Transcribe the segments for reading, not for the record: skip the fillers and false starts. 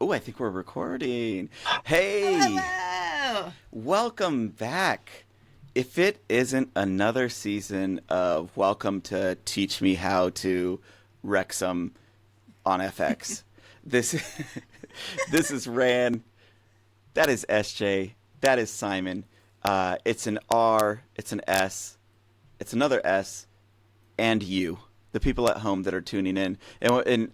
Oh, I think we're recording. Hey, Hello. welcome back. If it isn't another season of Welcome to Teach Me How to Wrexham on FX, this this is Ran. That is SJ. That is Simon. It's an R. It's an S. It's another S. And you, the people at home that are tuning in, and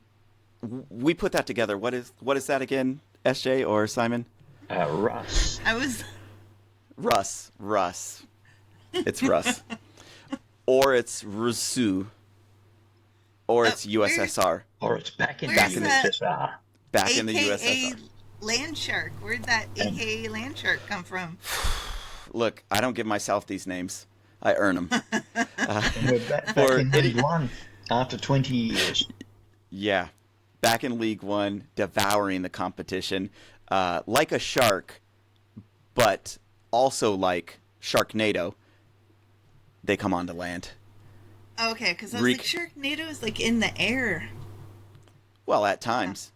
we put that together. What is that again, SJ or Simon? Russ. I was Russ. It's Russ. Or it's Rusu. Or it's USSR. Or it's back in the Where's that? USSR. Back in the AKA USSR. Land Shark. Where'd that AKA Land Shark come from? Look, I don't give myself these names. I earn them. And we're back For in League One after 20 years. Yeah. Back in League One, devouring the competition. Like a shark, but also like Sharknado. They come onto land. Okay, because I was like, Sharknado is like in the air. Well, at times.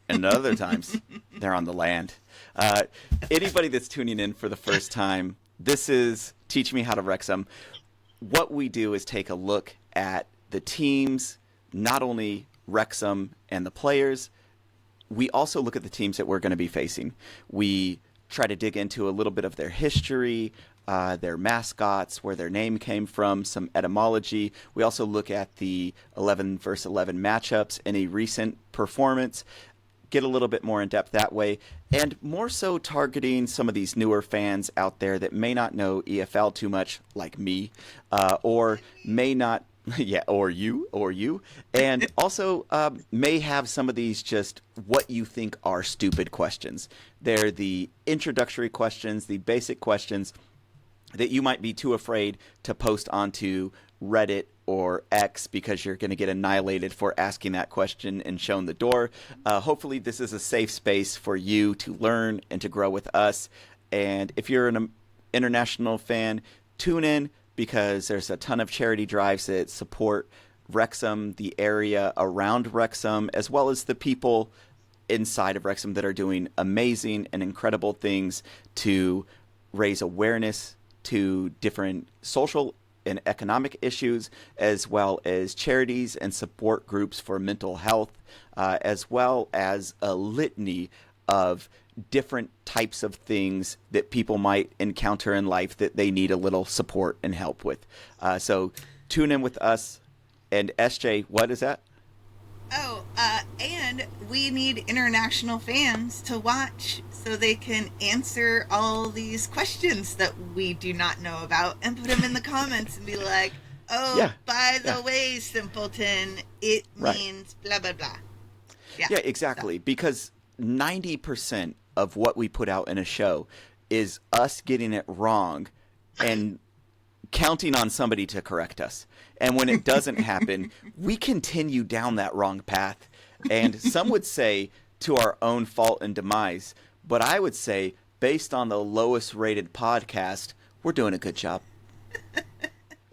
And other times, they're on the land. Anybody that's tuning in for the first time, this is Teach Me How to Wrexham. What we do is take a look at the teams, not only Wrexham and the players, we also look at the teams that we're going to be facing. We try to dig into a little bit of their history, their mascots, where their name came from, some etymology. We also look at the 11 versus 11 matchups, any recent performance, get a little bit more in depth that way, and more so targeting some of these newer fans out there that may not know EFL too much, like me, or may not, yeah, or you, and also may have some of these just what you think are stupid questions. They're the introductory questions, the basic questions that you might be too afraid to post onto Reddit or X because you're going to get annihilated for asking that question and shown the door. Hopefully this is a safe space for you to learn and to grow with us. And if you're an international fan, tune in because there's a ton of charity drives that support Wrexham, the area around Wrexham, as well as the people inside of Wrexham that are doing amazing and incredible things to raise awareness to different social and economic issues, as well as charities and support groups for mental health, as well as a litany of different types of things that people might encounter in life that they need a little support and help with. So tune in with us. And SJ, what is that? Oh, and we need international fans to watch so they can answer all these questions that we do not know about and put them in the comments and be like, oh, Yeah, by the yeah. way, simpleton, it Right. means blah, blah, blah. Yeah, exactly. Because 90% of what we put out in a show is us getting it wrong and counting on somebody to correct us. And when it doesn't happen, we continue down that wrong path. And some would say to our own fault and demise. But I would say, based on the lowest rated podcast, we're doing a good job.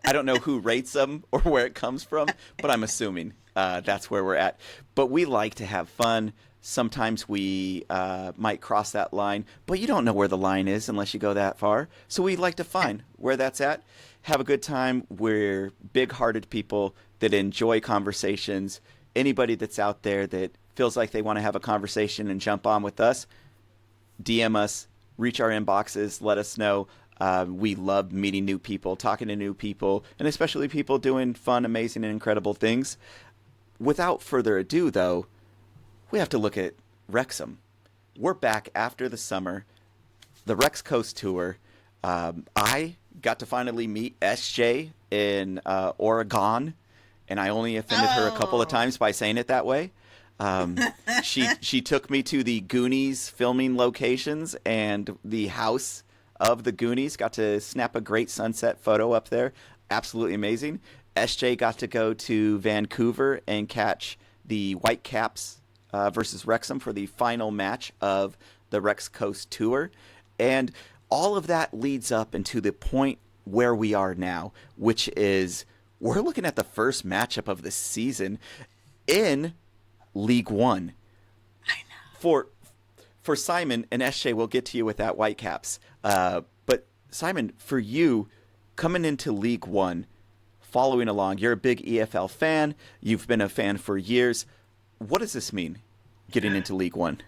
I don't know who rates them or where it comes from, but I'm assuming that's where we're at. But we like to have fun. Sometimes we might cross that line, but you don't know where the line is unless you go that far. So we like to find where that's at. Have a good time. We're big-hearted people that enjoy conversations. Anybody that's out there that feels like they want to have a conversation and jump on with us, DM us, reach our inboxes, let us know. We love meeting new people, talking to new people, and especially people doing fun, amazing, and incredible things. Without further ado, though, we have to look at Wrexham. We're back after the summer, the Rex Coast Tour. I got to finally meet SJ in Oregon, and I only offended her a couple of times by saying it that way. She took me to the Goonies filming locations and the house of the Goonies. Got to snap a great sunset photo up there. Absolutely amazing. SJ got to go to Vancouver and catch the Whitecaps versus Wrexham for the final match of the Rex Coast Tour. And all of that leads up into the point where we are now, which is we're looking at the first matchup of the season in League One. I know. for Simon and SJ, we'll get to you with that Whitecaps. But Simon, for you, coming into League One, following along, you're a big EFL fan. You've been a fan for years. What does this mean, getting into League One?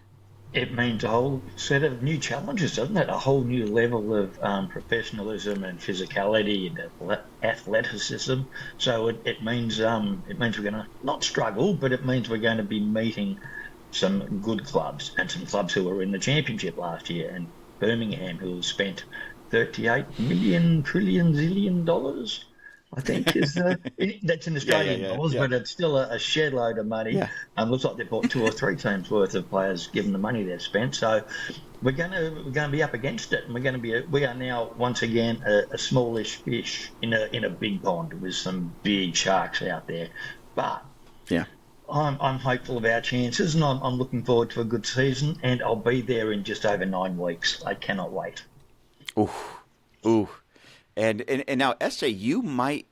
It means a whole set of new challenges, doesn't it? A whole new level of professionalism and physicality and athleticism. So it means we're going to not struggle, but it means we're going to be meeting some good clubs and some clubs who were in the championship last year, and Birmingham, who spent $38 trillion dollars. I think that's in Australian dollars, but it's still a shed load of money. Yeah. Looks like they've bought 2 or 3 times worth of players given the money they've spent. So we're going to be up against it, and we are now once again a smallish fish in a big pond with some big sharks out there. But I'm hopeful of our chances, and I'm looking forward to a good season. And I'll be there in just over 9 weeks. I cannot wait. Ooh. And now, SJ, you might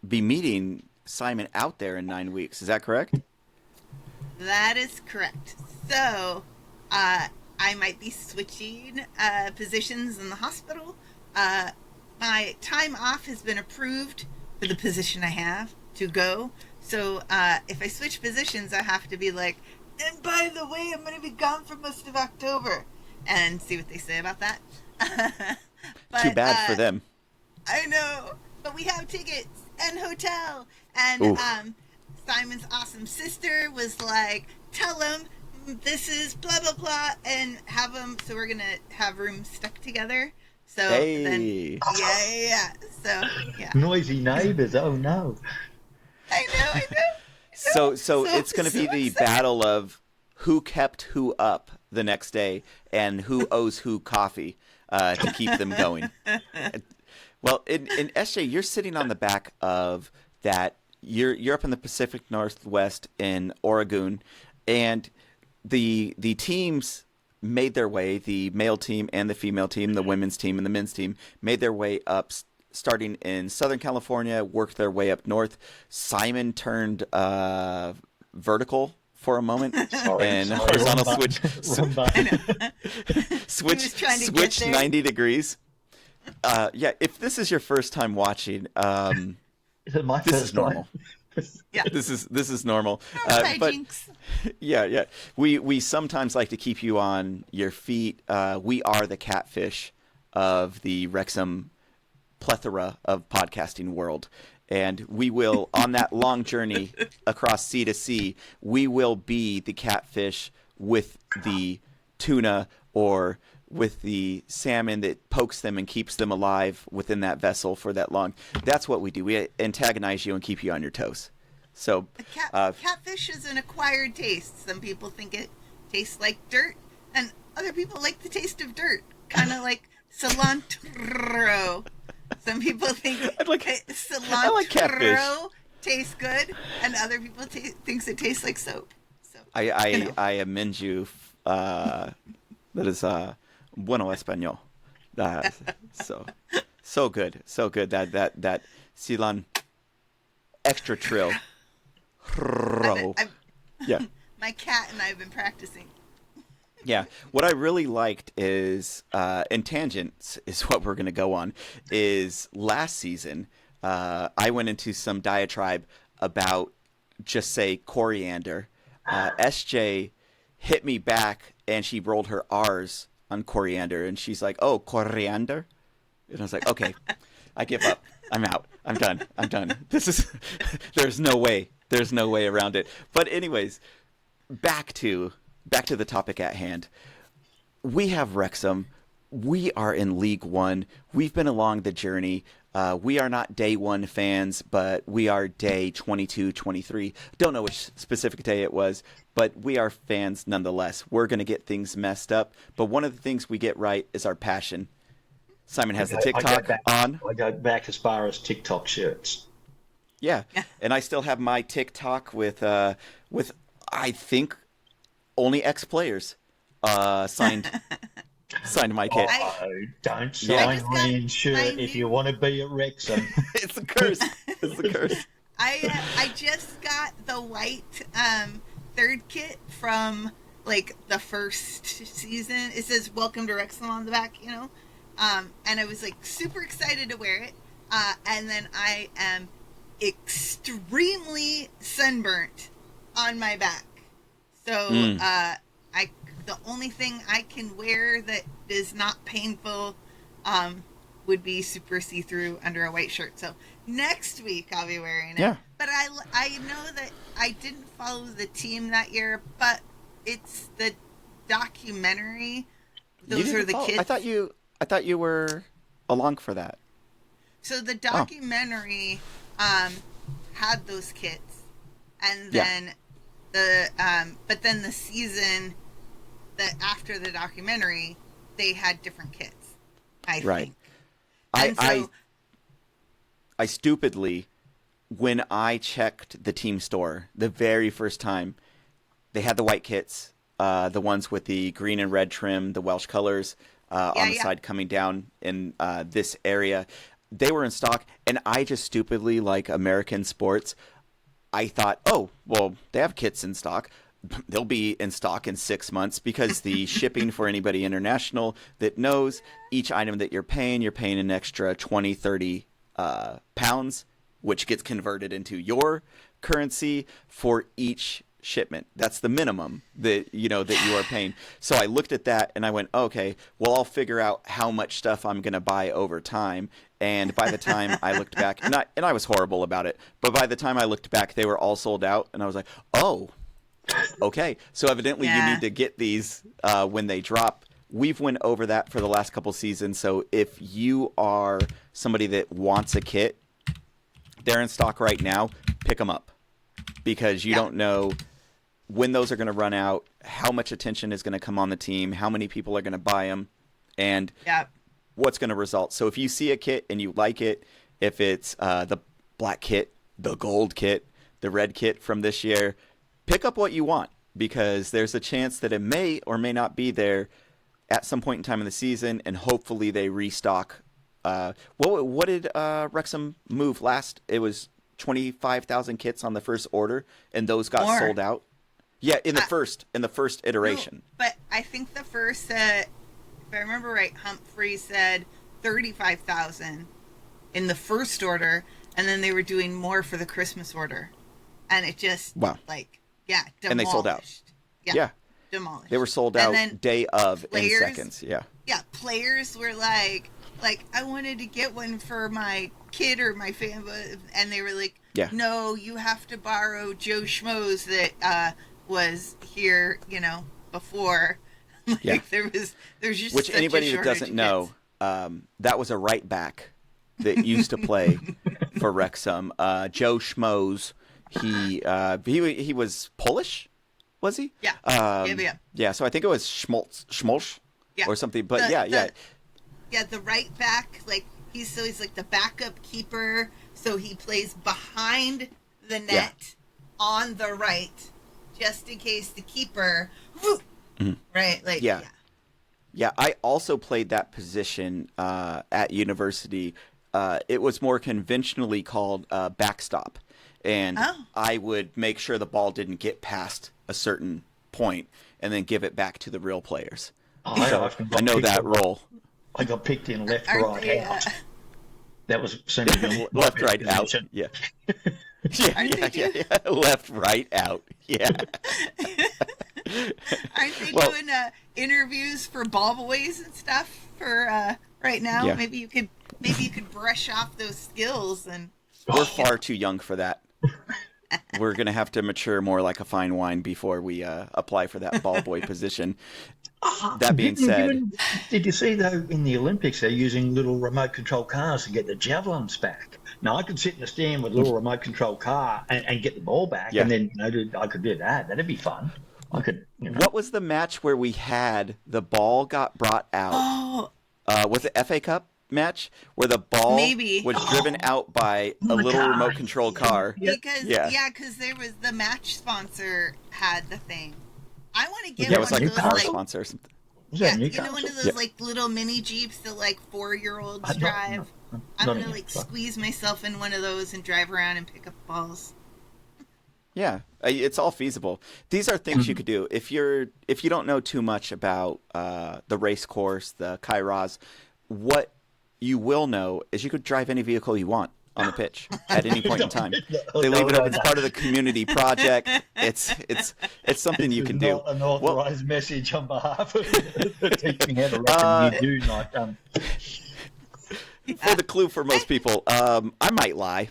be meeting Simon out there in 9 weeks. Is that correct? That is correct. So, I might be switching positions in the hospital. My time off has been approved for the position I have to go. So, if I switch positions, I have to be like, and by the way, I'm going to be gone for most of October. And see what they say about that. But, too bad for them. I know, but we have tickets and hotel. And Simon's awesome sister was like, tell him this is blah, blah, blah, and have them. So we're going to have rooms stuck together. So then, yeah. So, yeah. Noisy neighbours, oh no. I know. So it's going to be the battle of who kept who up the next day and who owes who coffee to keep them going. Well, in SJ, you're sitting on the back of that. You're up in the Pacific Northwest in Oregon, and the teams made their way. The male team and the female team, the women's team and the men's team, made their way up, starting in Southern California, worked their way up north. Simon turned vertical for a moment, and horizontal switch 90 degrees. If this is your first time watching, this is normal. Yeah, this is normal. But we sometimes like to keep you on your feet. We are the catfish of the Wrexham plethora of podcasting world, and we will, on that long journey across sea to sea, we will be the catfish with the tuna or with the salmon that pokes them and keeps them alive within that vessel for that long. That's what we do. We antagonize you and keep you on your toes. So catfish is an acquired taste. Some people think it tastes like dirt, and other people like the taste of dirt, kind of like cilantro. Some people think cilantro tastes good, and other people thinks it tastes like soap. So I amend you. That is bueno español. So good. That cilantro extra trill. Yeah. My cat and I have been practicing. Yeah. What I really liked is, and tangents is what we're going to go on, is last season I went into some diatribe about, just say, coriander. SJ hit me back, and she rolled her R's on coriander, and she's like, oh, coriander? And I was like, okay, I give up. I'm out. I'm done. There's no way around it. But anyways, back to the topic at hand. We have Wrexham. We are in League One. We've been along the journey. We are not day one fans, but we are day 22, 23. Don't know which specific day it was, but we are fans nonetheless. We're going to get things messed up, but one of the things we get right is our passion. Simon has the TikTok on. I go back as far as TikTok shirts. Yeah, and I still have my TikTok with I think only ex-players signed my kit. Don't sign me in shirt if you want to be at Wrexham. It's a curse. I just got the white third kit from like the first season. It says "Welcome to Wrexham" on the back, you know, and I was like super excited to wear it. And then I am extremely sunburnt on my back, so the only thing I can wear that is not painful would be super see-through under a white shirt. So next week I'll be wearing it. Yeah. But I know that I didn't follow the team that year, but it's the documentary. Those are the kids. I thought you were along for that. So the documentary had those kids, and then but then the season that after the documentary, they had different kids. I think. I stupidly, when I checked the team store the very first time, they had the white kits, the ones with the green and red trim, the Welsh colors on the side coming down in this area. They were in stock, and I just stupidly, like American sports, I thought, oh, well, they have kits in stock. They'll be in stock in 6 months, because the shipping for anybody international that knows, each item that you're paying an extra 20, 30 pounds, which gets converted into your currency for each shipment. That's the minimum that you are paying. So I looked at that and I went, okay, well, I'll figure out how much stuff I'm going to buy over time. And by the time I looked back, and I was horrible about it, but by the time I looked back, they were all sold out, and I was like, oh, okay. So evidently you need to get these when they drop. We've went over that for the last couple seasons. So if you are somebody that wants a kit, they're in stock right now, pick them up, because you don't know when those are going to run out, how much attention is going to come on the team, how many people are going to buy them, and what's going to result. So if you see a kit and you like it, if it's the black kit, the gold kit, the red kit from this year, pick up what you want, because there's a chance that it may or may not be there at some point in time in the season, and hopefully they restock. What did Wrexham move last? It was 25,000 kits on the first order, and those got sold out. Yeah, in the first iteration. No, but I think the first, if I remember right, Humphrey said 35,000 in the first order, and then they were doing more for the Christmas order, and it just demolished. And they sold out. Yeah, demolished. They were sold out day of in seconds. Yeah, players were like I wanted to get one for my kid or my family, and they were like, no, you have to borrow Joe Schmo's that was here, before. There's just which such anybody a that doesn't know, that was a right back that used to play for Wrexham. Joe Schmo's. He was Polish, was he? Yeah. Yeah. So I think it was Schmolch or something. But the right back, he's like the backup keeper, so he plays behind the net on the right, just in case the keeper, right? Yeah. I also played that position at university. It was more conventionally called backstop. And I would make sure the ball didn't get past a certain point and then give it back to the real players. I know that role. I got picked in left, right, out. That was simply left, right, out. Yeah. Left, right, out. Yeah. Aren't they doing interviews for ball boys and stuff for right now? Yeah. Maybe you could brush off those skills. And we're far too young for that. We're going to have to mature more like a fine wine before we apply for that ball boy position. That being said... Did you see, though, in the Olympics, they're using little remote control cars to get the javelins back? Now, I could sit in the stand with a little remote control car and get the ball back, and then I could do that. That'd be fun. I could. What was the match where we had the ball got brought out? Was it FA Cup match where the ball was driven out by a little remote control car? Because there was the match sponsor had the thing. I want to get one of those car sponsor or something. One of those little mini Jeeps that 4-year-olds drive. I'm gonna squeeze myself in one of those and drive around and pick up balls. Yeah, It's all feasible. These are things you could do if you don't know too much about the race course, the Cae Ras. What you will know is you could drive any vehicle you want on the pitch at any point in time. They leave it up as part of the community project. It's something you can do. Not an authorized message on behalf of teaching how to reckon you do not. For the clue for most people, I might lie.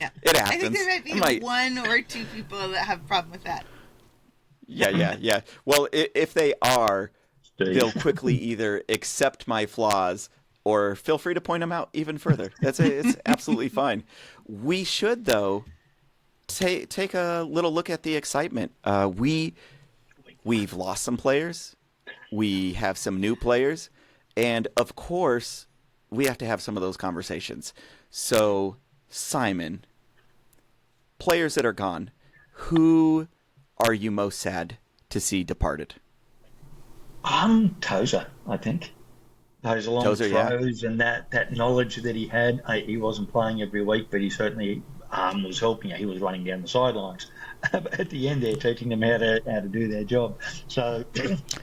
Yeah. It happens. I think there might be one or two people that have a problem with that. Yeah. Well, if they are, they'll quickly either accept my flaws or feel free to point them out even further. It's absolutely fine. We should, though, take a little look at the excitement. We've lost some players. We have some new players. And, of course, we have to have some of those conversations. So, Simon, players that are gone, who are you most sad to see departed? Tozer, I think. Those long throws and that knowledge that he had. He wasn't playing every week, but he certainly was helping. He was running down the sidelines at the end there, teaching them how to do their job. So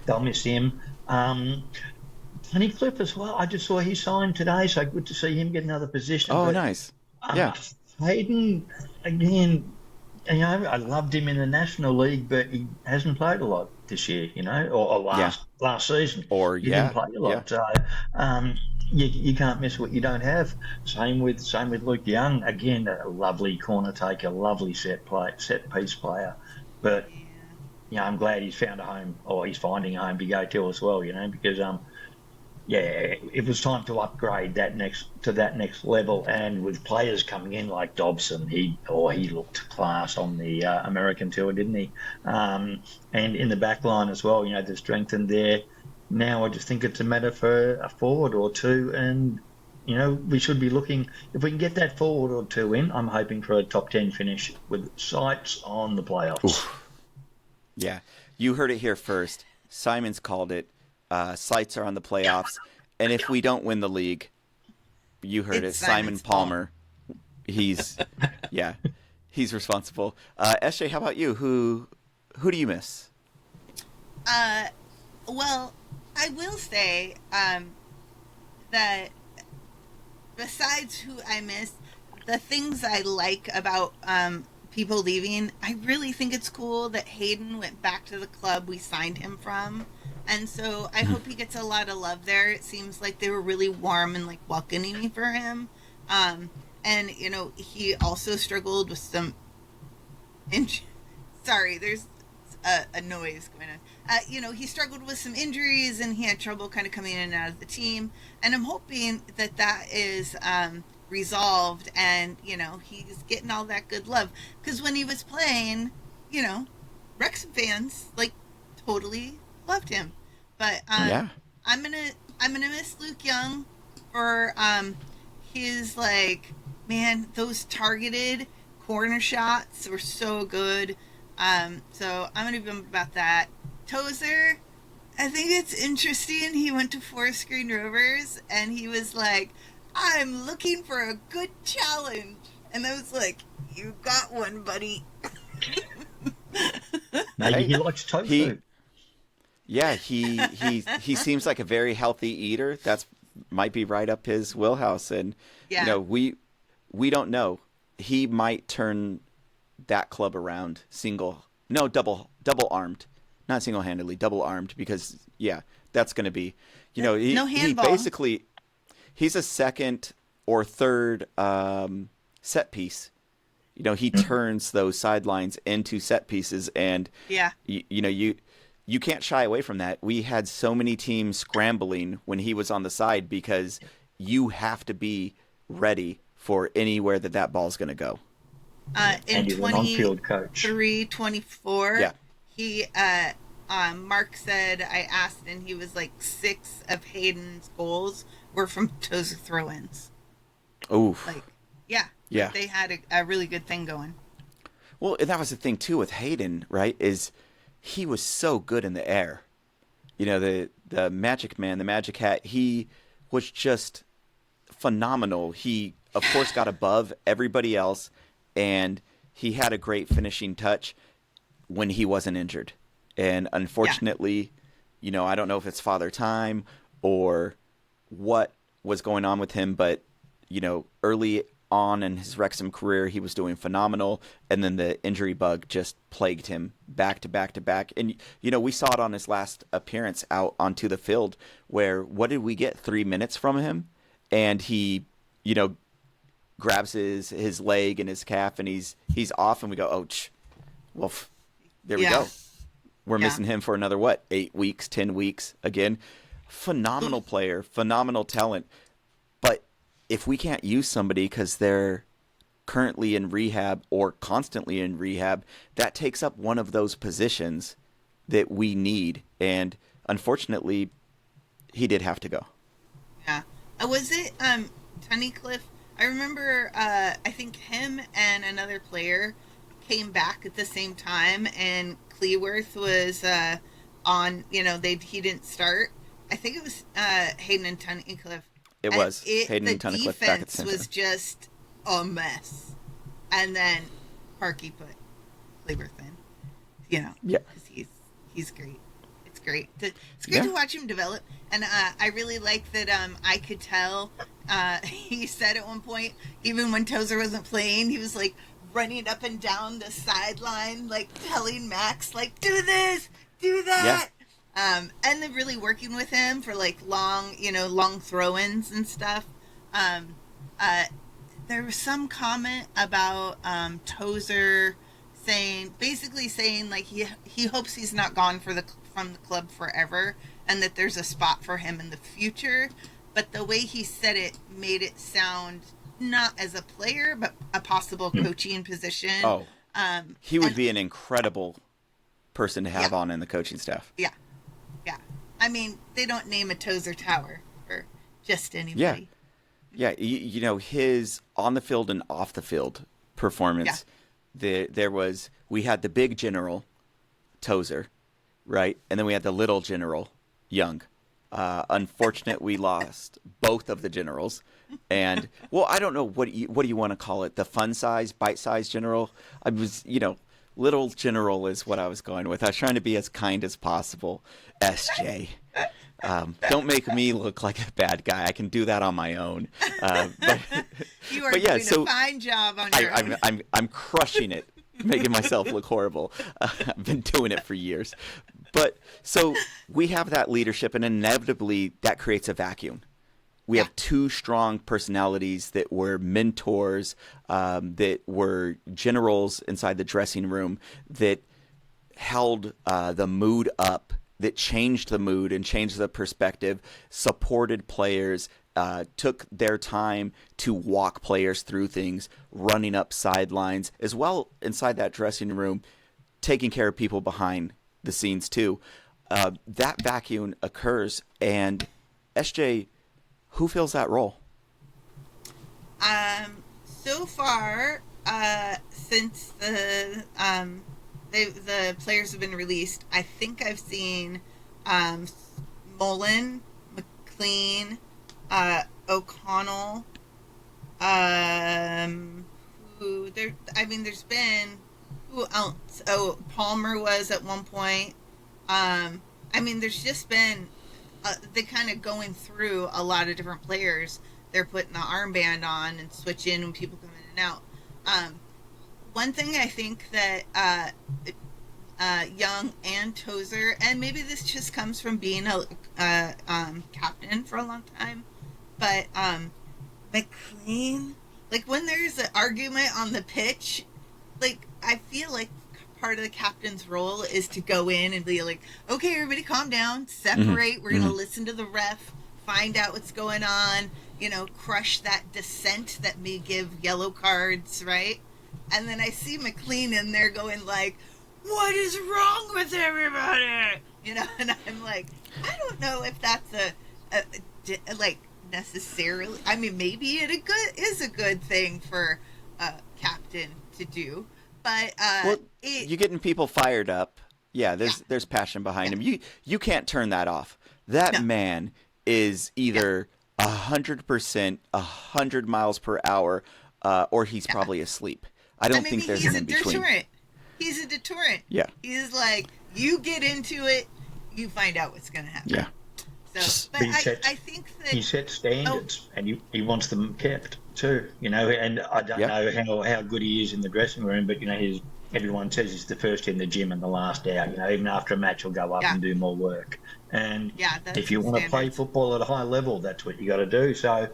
they'll miss him. Tony Cliff as well. I just saw he signed today, so good to see him get another position. Oh, nice. Yeah. Hayden, again, I loved him in the National League, but he hasn't played a lot this year, or last season. He didn't play a lot. So you can't miss what you don't have. Same with Luke Young. Again, a lovely corner taker, lovely set piece player. But I'm glad he's found a home, or he's finding a home to go to as well. Because it was time to upgrade that next level, and with players coming in like Dobson, he looked class on the American tour, didn't he? And in the back line as well, they've strengthened there. Now I just think it's a matter for a forward or two, and we should be looking, if we can get that forward or two in, I'm hoping for a top 10 finish with sights on the playoffs. Oof. Yeah, you heard it here first. Simon's called it. Sights are on the playoffs, and if we don't win the league, you heard it. Simon Palmer, he's responsible. SJ, how about you? Who do you miss? Well, I will say that besides who I miss, the things I like about people leaving, I really think it's cool that Hayden went back to the club we signed him from. And so I hope he gets a lot of love there. It seems like they were really warm and welcoming for him. And he also struggled with some sorry, there's a noise going on. He struggled with some injuries, and he had trouble kind of coming in and out of the team. And I'm hoping that is resolved, and he's getting all that good love. Because when he was playing, Wrexham fans totally loved him. But I'm gonna miss Luke Young for his those targeted corner shots were so good. So I'm gonna be bummed about that. Tozer, I think it's interesting. He went to Forest Green Rovers, and he was like, I'm looking for a good challenge. And I was like, you got one, buddy. He likes tofu. He seems like a very healthy eater. That's might be right up his wheelhouse. And we don't know. He might turn that club around double armed, not single handedly, double armed, because that's going to be he basically he's a second or third set piece. He turns those sidelines into set pieces, and you can't shy away from that. We had so many teams scrambling when he was on the side, because you have to be ready for anywhere that ball's going to go. In 23-24, he Mark said, I asked, and he was 6 of Hayden's goals were from Tozer throw-ins. Oof. They had a really good thing going. Well, and that was the thing too with Hayden, right? Is he was so good in the air. The Magic Man, the Magic Hat, he was just phenomenal. He, of course, got above everybody else, and he had a great finishing touch when he wasn't injured. And unfortunately, I don't know if it's father time or what was going on with him, but, early on in his Wrexham career, he was doing phenomenal. And then the injury bug just plagued him back to back to back. And, we saw it on his last appearance out onto the field where, what did we get? 3 minutes from him? And he, grabs his leg and his calf and he's off and we go, well, there we go. We're missing him for another, 8 weeks, 10 weeks again. Phenomenal player, phenomenal talent. But if we can't use somebody because they're currently in rehab or constantly in rehab, that takes up one of those positions that we need. And unfortunately, he did have to go. Yeah. Was it Tunnicliffe? I remember, I think him and another player came back at the same time, and Cleworth was on. He didn't start. I think it was Hayden and Tunnicliffe. It was Hayden and Tunnicliffe back at the The same defense was just a mess, and then Parky put Cleworth in. Yeah, because he's great. It's great. It's great to watch him develop, and I really like that. I could tell. He said at one point, even when Tozer wasn't playing, he was like running up and down the sideline, like telling Max, like, do this, do that. Yeah. And then really working with him for like long throw-ins and stuff. There was some comment about Tozer basically saying like he hopes he's not gone from the club forever, and that there's a spot for him in the future. But the way he said it made it sound not as a player, but a possible coaching position. Oh, he would be an incredible person to have on in the coaching staff. Yeah. I mean, they don't name a Tozer Tower for just anybody. Yeah. His on the field and off the field performance. Yeah. We had the big general, Tozer, right? And then we had the little general, Young. Unfortunate, we lost both of the generals, and I don't know what do you want to call it? The fun size, bite size general. I was, little general is what I was going with. I was trying to be as kind as possible. SJ, don't make me look like a bad guy. I can do that on my own. You are doing a fine job on your own. I'm crushing it, making myself look horrible. I've been doing it for years. But so we have that leadership, and inevitably that creates a vacuum. We have two strong personalities that were mentors, that were generals inside the dressing room, that held the mood up, that changed the mood and changed the perspective, supported players, took their time to walk players through things, running up sidelines, as well inside that dressing room, taking care of people behind the scenes too. That vacuum occurs, and SJ, who fills that role? So far, since the players have been released, I think I've seen Mullen, McLean, O'Connell. There's been. Who else? Oh, Palmer was at one point. There's just been they kind of going through a lot of different players. They're putting the armband on and switching when people come in and out. One thing I think that Young and Tozer, and maybe this just comes from being a captain for a long time, but McLean, like when there's an argument on the pitch, like I feel like part of the captain's role is to go in and be like, okay, everybody calm down, separate, we're going to listen to the ref, find out what's going on, crush that dissent that may give yellow cards, right? And then I see McLean in there going like, what is wrong with everybody? And I'm like, I don't know if that's a necessarily, maybe it is a good thing for a captain to do. But you're getting people fired up. Yeah, there's passion behind him. You can't turn that off. That man is either 100%, 100 miles per hour, or he's probably asleep. I don't think there's an in-between. He's a deterrent. Yeah. He's like, you get into it, you find out what's going to happen. Yeah. So, but I think that... He sets standards, and he wants them kept, too, you know, and I don't know how good he is in the dressing room, but, you know, everyone says he's the first in the gym and the last out. You know, even after a match, he'll go up and do more work. And if you want to play football at a high level, that's what you got to do. So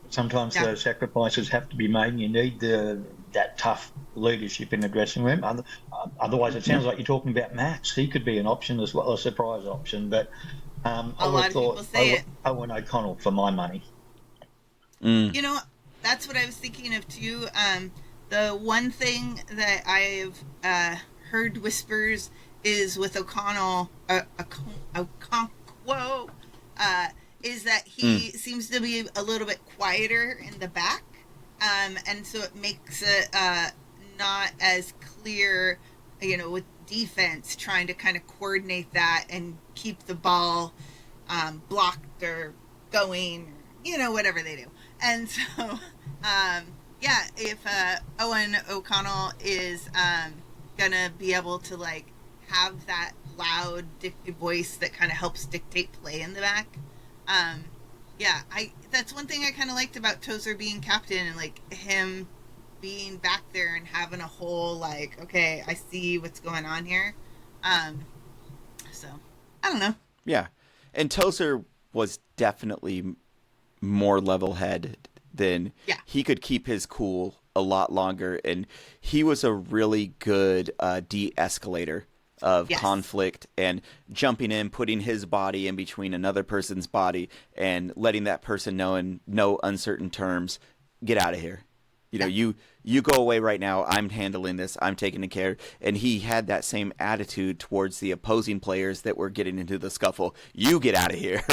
sometimes the sacrifices have to be made, and you need that tough leadership in the dressing room. Otherwise, it sounds like you're talking about Max. He could be an option as well, a surprise option. But a lot of people say it. Owen O'Connell for my money. You know, that's what I was thinking of too. The one thing that I've heard whispers is with O'Connell, is that he seems to be a little bit quieter in the back, and so it makes it not as clear, you know, with defense trying to kind of coordinate that and keep the ball blocked or going, you know, whatever they do. And so, if Owen O'Connell is gonna be able to like have that loud voice that kind of helps dictate play in the back, that's one thing I kind of liked about Tozer being captain and like him being back there and having a whole like, okay, I see what's going on here. So I don't know. Yeah, and Tozer was definitely more level-headed than he could keep his cool a lot longer, and he was a really good de-escalator of conflict and jumping in, putting his body in between another person's body and letting that person know in no uncertain terms, get out of here. You know, you go away right now. I'm handling this. I'm taking care. And he had that same attitude towards the opposing players that were getting into the scuffle. You get out of here.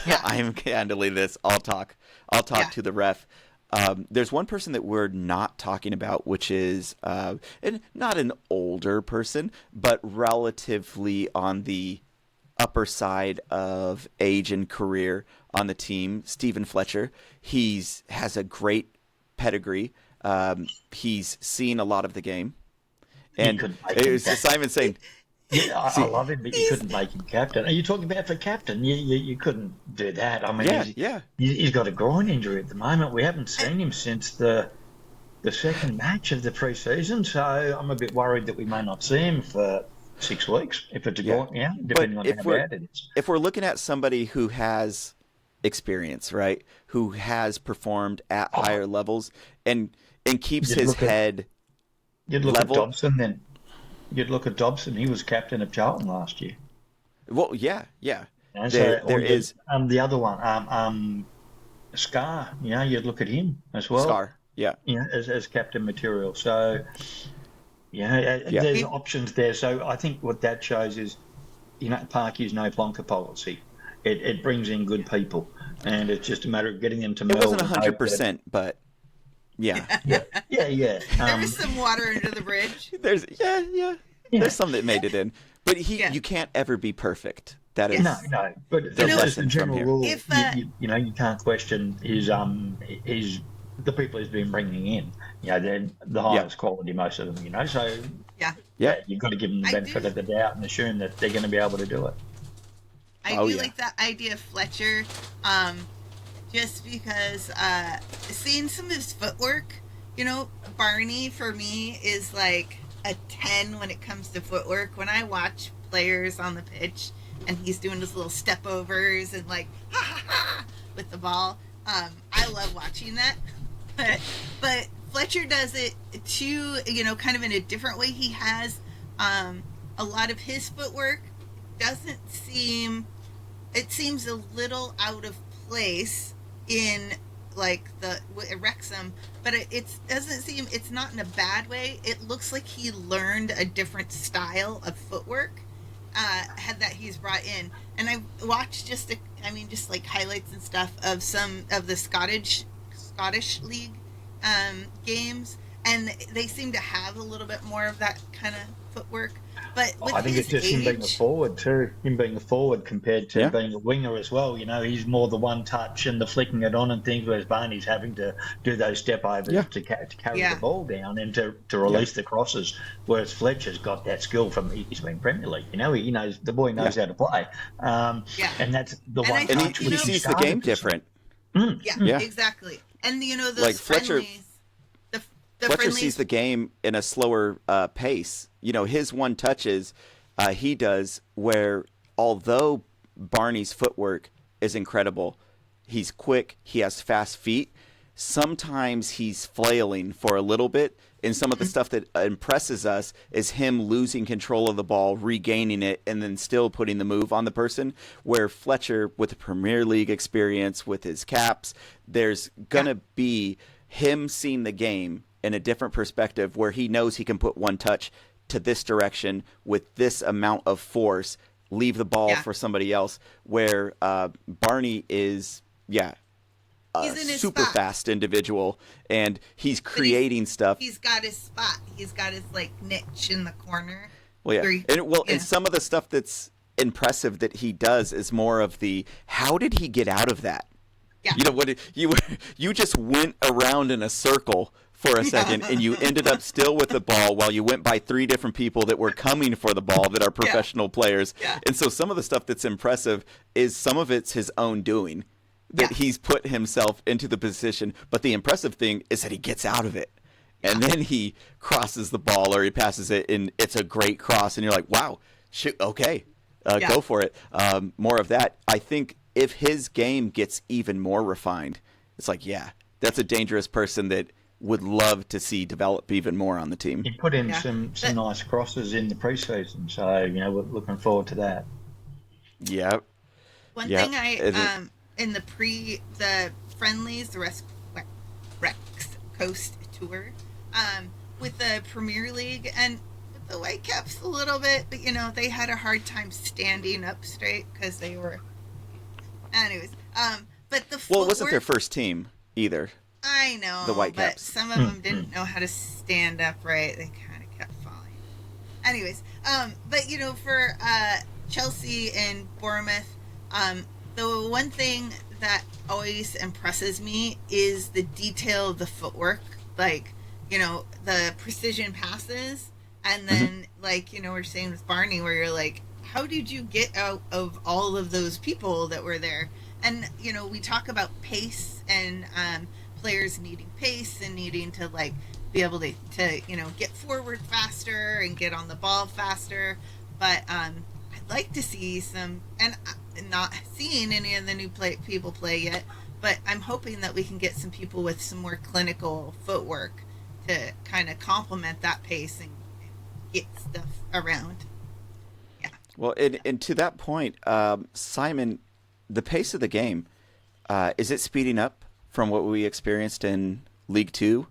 I'm handling this. I'll talk to the ref. There's one person that we're not talking about, which is and not an older person, but relatively on the upper side of age and career on the team, Stephen Fletcher. Has a great pedigree. He's seen a lot of the game. And it was Simon saying... I love him, but you couldn't make him captain. Are you talking about for captain? You couldn't do that. I mean, he's got a groin injury at the moment. We haven't seen him since the second match of the pre-season, so I'm a bit worried that we may not see him for 6 weeks, if it's a groin, depending on how bad it is. If we're looking at somebody who has experience, right, who has performed at higher levels and keeps his head level. At Dobson then. You'd look at Dobson. He was captain of Charlton last year. Well, yeah. And so there is the other one, Scar. You know, you'd look at him as well. Scar, yeah. You know, as captain material. So, there's options there. So I think what that shows is, you know, Parky's no plonker policy. It brings in good people, and it's just a matter of getting them to meld. It wasn't 100%, but. Yeah. There was some water under the bridge. There's some that made it in, but you can't ever be perfect. That is no. But that's the general rule. If, you can't question the people he's been bringing in. You know, they're the highest quality, most of them. You know, so you've got to give them the benefit of the doubt and assume that they're going to be able to do it. I do like that idea of Fletcher. Just because seeing some of his footwork, you know, Barney for me is like a 10 when it comes to footwork. When I watch players on the pitch and he's doing his little step overs and like with the ball, I love watching that. But Fletcher does it too, you know, kind of in a different way. He has a lot of his footwork it seems a little out of place in like the Wrexham, but it doesn't seem, it's not in a bad way. It looks like he learned a different style of footwork that he's brought in. And I watched just like highlights and stuff of some of the Scottish league games, and they seem to have a little bit more of that kind of footwork. But with I think his it's just him being a age, forward too. Him being a forward compared to Yeah. being a winger as well. You know, he's more the one touch and the flicking it on and things, whereas Barney's having to do those step overs Yeah. to carry Yeah. the ball down and to release the crosses. Whereas Fletcher's got that skill from he's been Premier League. You know, he knows the boy knows how to play. And that's the And one I touch think, And you he know- sees the game different. yeah, Yeah. exactly. And you know, those Like Fletcher- friendlies, the Fletcher friendlies, sees the game in a slower pace. You know, his one touches he does where although Barney's footwork is incredible, he's quick, he has fast feet. Sometimes he's flailing for a little bit, and some of the stuff that impresses us is him losing control of the ball, regaining it, and then still putting the move on the person. Where Fletcher, with the Premier League experience, with his caps, there's going to be him seeing the game in a different perspective where he knows he can put one touch to this direction with this amount of force, leave the ball for somebody else, where Barney is, he's in his super spot. fast individual, and he's creating stuff. He's got his spot. He's got his like niche in the corner. Well, where yeah. he- And some of the stuff that's impressive that he does is more of the, how did he get out of that? Yeah. You know what? You just went around in a circle for a second, and you ended up still with the ball while you went by 3 different people that were coming for the ball that are professional players. Yeah. And so some of the stuff that's impressive is some of it's his own doing, that he's put himself into the position. But the impressive thing is that he gets out of it. And then he crosses the ball or he passes it, and it's a great cross. And you're like, wow, shoot, okay, go for it. More of that. I think if his game gets even more refined, it's like, yeah, that's a dangerous person that would love to see develop even more on the team. He put in some nice crosses in the preseason, so you know we're looking forward to that. Yeah. One thing in the friendlies, the Rex Coast tour, with the Premier League and with the Whitecaps a little bit, but you know they had a hard time standing up straight because they were. Anyways, but the Well, it wasn't their footwork- first team either. I know, the but Whitecaps. some of them didn't know how to stand upright. They kind of kept falling. Anyways, but you know, for Chelsea and Bournemouth, the one thing that always impresses me is the detail of the footwork. Like, you know, the precision passes, and then like, you know, we're saying with Barney, where you're like, how did you get out of all of those people that were there? And you know, we talk about pace and players needing pace and needing to like be able to you know get forward faster and get on the ball faster, but I'd like to see some, and not seeing any of the new people play yet, but I'm hoping that we can get some people with some more clinical footwork to kind of complement that pace and get stuff around. Well, and to that point, Simon, the pace of the game, is it speeding up from what we experienced in League Two?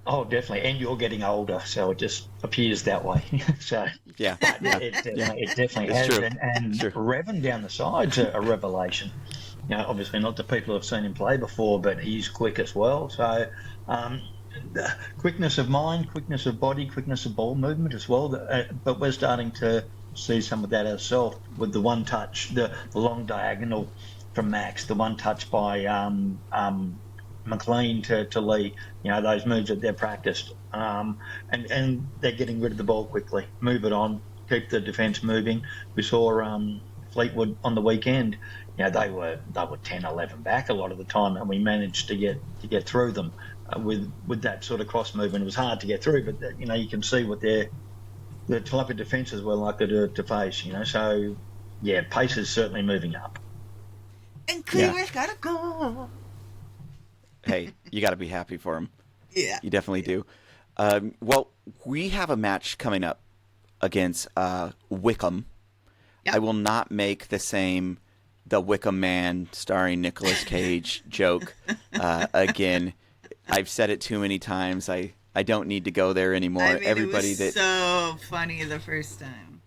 Oh, definitely. And you're getting older, so it just appears that way. So Yeah. it definitely It's has. true. And It's true. revving down the side's a revelation. You know, obviously not the people who have seen him play before, but he's quick as well. So the quickness of mind, quickness of body, quickness of ball movement as well. But we're starting to see some of that ourselves with the one touch, the long diagonal from Max, the one touch by McLean to Lee, you know, those moves that they're practiced, and they're getting rid of the ball quickly, move it on, keep the defence moving. We saw Fleetwood on the weekend, you know, they were 10, 11 back a lot of the time, and we managed to get through them with that sort of cross movement. It was hard to get through, but you know, you can see what the type of defences we're likely to face, you know. So yeah, pace is certainly moving up. And Cleaver's gotta go. Hey, you got to be happy for him. Yeah. You definitely do. Well, we have a match coming up against Wycombe. Yep. I will not make the Wycombe Man starring Nicolas Cage joke again. I've said it too many times. I don't need to go there anymore. I mean, Everybody it was so funny the first time.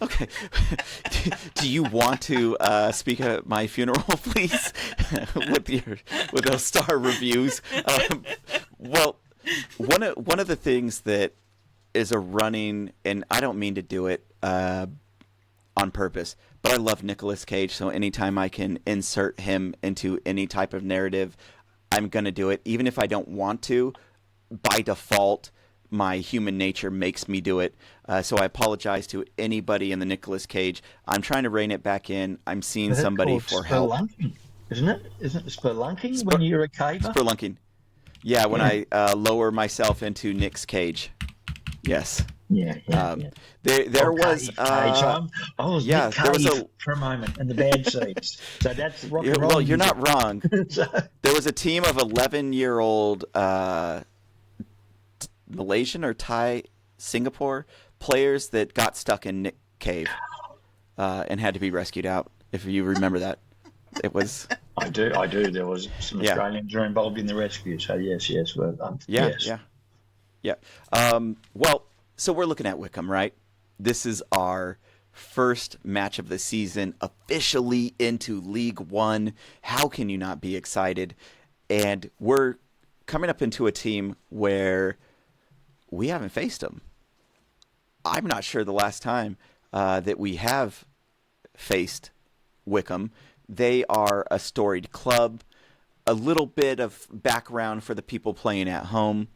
Okay. Do you want to speak at my funeral, please, with those star reviews? Well, one of the things that is a running, and I don't mean to do it on purpose, but I love Nicolas Cage, so anytime I can insert him into any type of narrative, I'm going to do it. Even if I don't want to, by default, my human nature makes me do it. So I apologize to anybody in the Nicolas Cage. I'm trying to rein it back in. I'm seeing somebody for help. Isn't it? Isn't it spelunking when you're a caver? Spelunking. Yeah, when I lower myself into Nick's cage. Yes. Yeah. There was I was Nick Cage for a moment in the bad seats. So that's rock and roll. Well, you're not wrong. There was a team of 11-year-old Malaysian or Thai, Singapore players that got stuck in Nick Cave and had to be rescued out. If you remember that, it was. I do. There was some Australians who were involved in the rescue. So yes. Well, yeah. Well, so we're looking at Wycombe, right? This is our first match of the season, officially into League One. How can you not be excited? And we're coming up into a team where we haven't faced them. I'm not sure the last time that we have faced Wycombe. They are a storied club. A little bit of background for the people playing at home.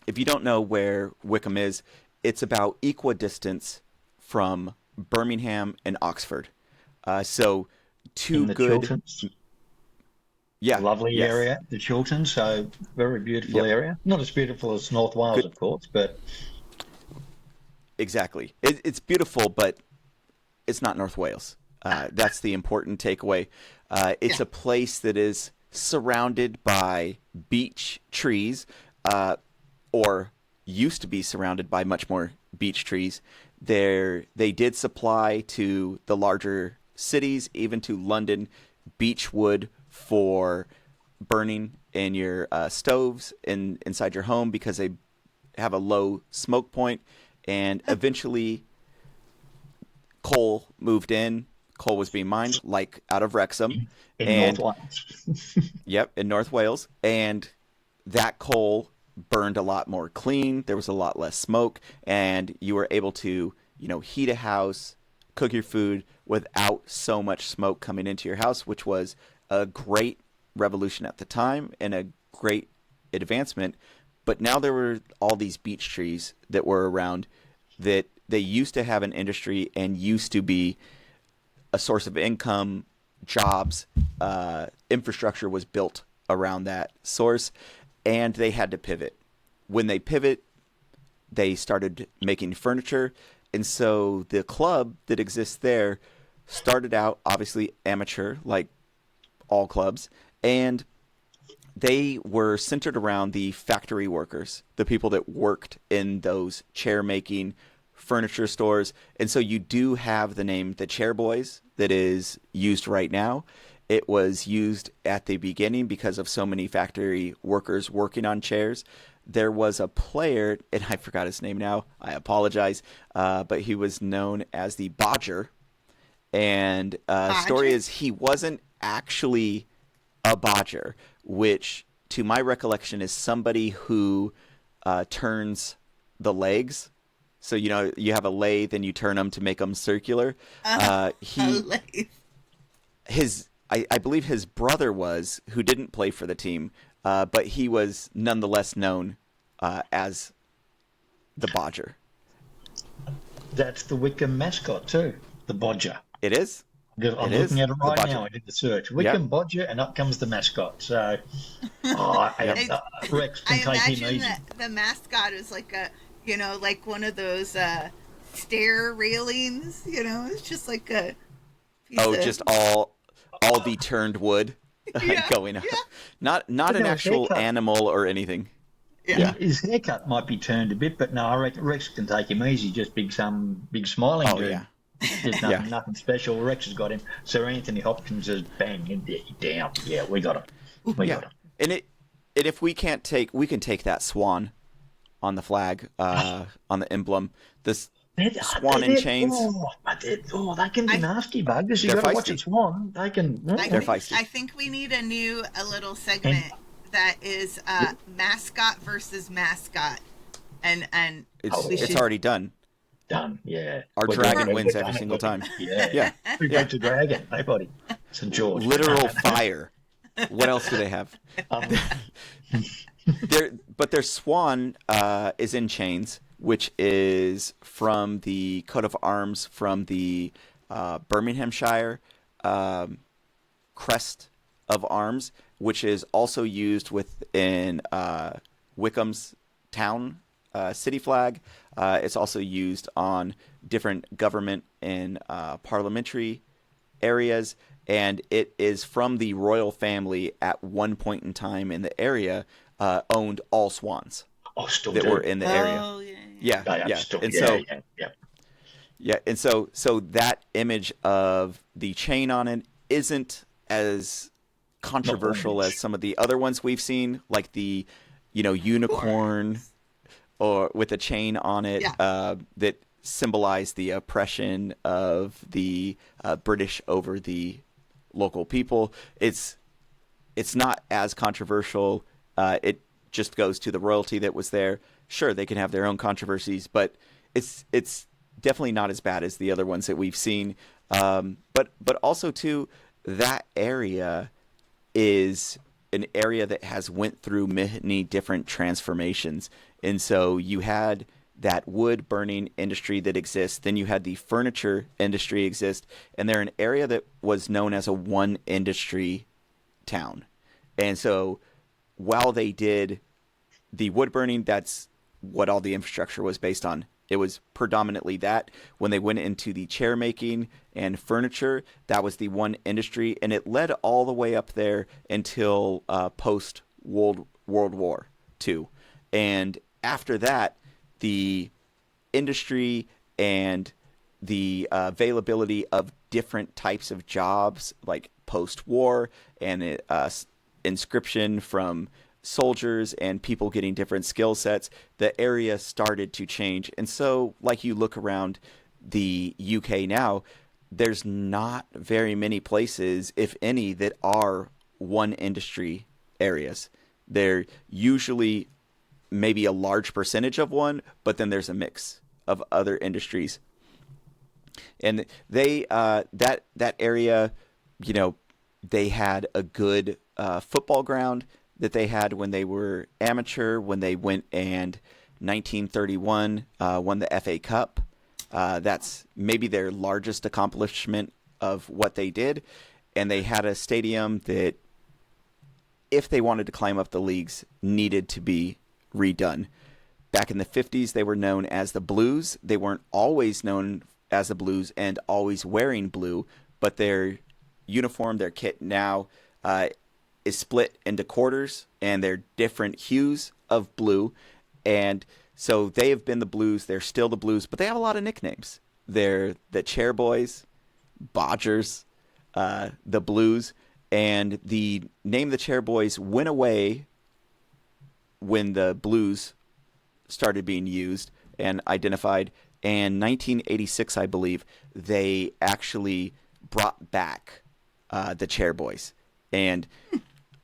If you don't know where Wycombe is, it's about equidistance from Birmingham and Oxford. So two good... Chilterns. Yeah. Lovely area, the Chilterns, so very beautiful area. Not as beautiful as North Wales, of course, but... Exactly. It's beautiful, but it's not North Wales. That's the important takeaway. It's a place that is surrounded by beech trees, or used to be surrounded by much more beech trees. They did supply to the larger cities, even to London, beech wood for burning in your stoves inside your home because they have a low smoke point. And eventually, coal moved in. Coal was being mined, like out of Wrexham. North Wales. Yep, in North Wales. And that coal burned a lot more clean. There was a lot less smoke. And you were able to, heat a house, cook your food without so much smoke coming into your house, which was a great revolution at the time and a great advancement. But now there were all these beech trees that were around that they used to have an industry and used to be a source of income, jobs, infrastructure was built around that source, and they had to pivot. When they pivot, they started making furniture, and so the club that exists there started out obviously amateur, like all clubs, and they were centered around the factory workers, the people that worked in those chair-making furniture stores. And so you do have the name The Chair Boys that is used right now. It was used at the beginning because of so many factory workers working on chairs. There was a player, and I forgot his name now, I apologize, but he was known as the Bodger. And story is he wasn't actually a bodger, which to my recollection is somebody who turns the legs. So, you have a lathe and you turn them to make them circular. A lathe. I believe his brother who didn't play for the team, but he was nonetheless known as the Bodger. That's the Wycombe mascot too, the Bodger. It is? I'm looking at it right now. I did the search. Wycombe Bodger, and up comes the mascot. So, Rex can take him easy. I imagine that the mascot is like like one of those stair railings. It's just like a piece of... just all the turned wood going up. Yeah. Not an actual animal or anything. Yeah. His haircut might be turned a bit, but no, I reckon Rex can take him easy. Just big smiling dude. Yeah. There's nothing special. Rex has got him. Sir Anthony Hopkins is bang down. Yeah, we got him. We got him. And if we can take that swan on the flag, on the emblem, this swan in chains. They can be nasty buggers. You got to watch a swan. They can. They're feisty. I think we need a little segment that is mascot versus mascot. and It's already done. Done. Yeah. Our We're dragon doing it. wins We're every done. single time. Yeah. Yeah. Who breaks a dragon? Nobody. St. George. Literal fire. What else do they have? But their swan is in chains, which is from the coat of arms from the Birminghamshire crest of arms, which is also used within Wycombe's town city flag. It's also used on different government and parliamentary areas, and it is from the royal family at one point in time in the area owned all swans that were in the area. Oh, Yeah. And so that image of the chain on it isn't as controversial as some of the other ones we've seen, like the unicorn or with a chain on it that symbolize the oppression of the British over the local people. It's not as controversial. It just goes to the royalty that was there. Sure, they can have their own controversies, but it's definitely not as bad as the other ones that we've seen. But also too, that area is an area that has went through many different transformations. And so you had that wood burning industry that exists. Then you had the furniture industry exist. And they're an area that was known as a one industry town. And so while they did the wood burning, that's what all the infrastructure was based on. It was predominantly that. When they went into the chair making and furniture, that was the one industry, and it led all the way up there until post World War II. And after that, the industry and the availability of different types of jobs, like post-war and inscription from soldiers and people getting different skill sets, the area started to change. And so, like you look around the UK now, there's not very many places, if any, that are one industry areas. They're usually maybe a large percentage of one, but then there's a mix of other industries. And they that area, they had a good football ground that they had when they were amateur, when they went and 1931 won the FA Cup. That's maybe their largest accomplishment of what they did. And they had a stadium that, if they wanted to climb up the leagues, needed to be redone. Back in the 50s, they were known as the Blues. They weren't always known as the Blues and always wearing blue, but their uniform, their kit now is split into quarters, and they're different hues of blue. And so they have been the Blues. They're still the Blues, but they have a lot of nicknames. They're the Chair Boys, Bodgers, the Blues, and the name the Chair Boys went away when the Blues started being used and identified. And 1986, I believe, they actually brought back the Chair Boys. And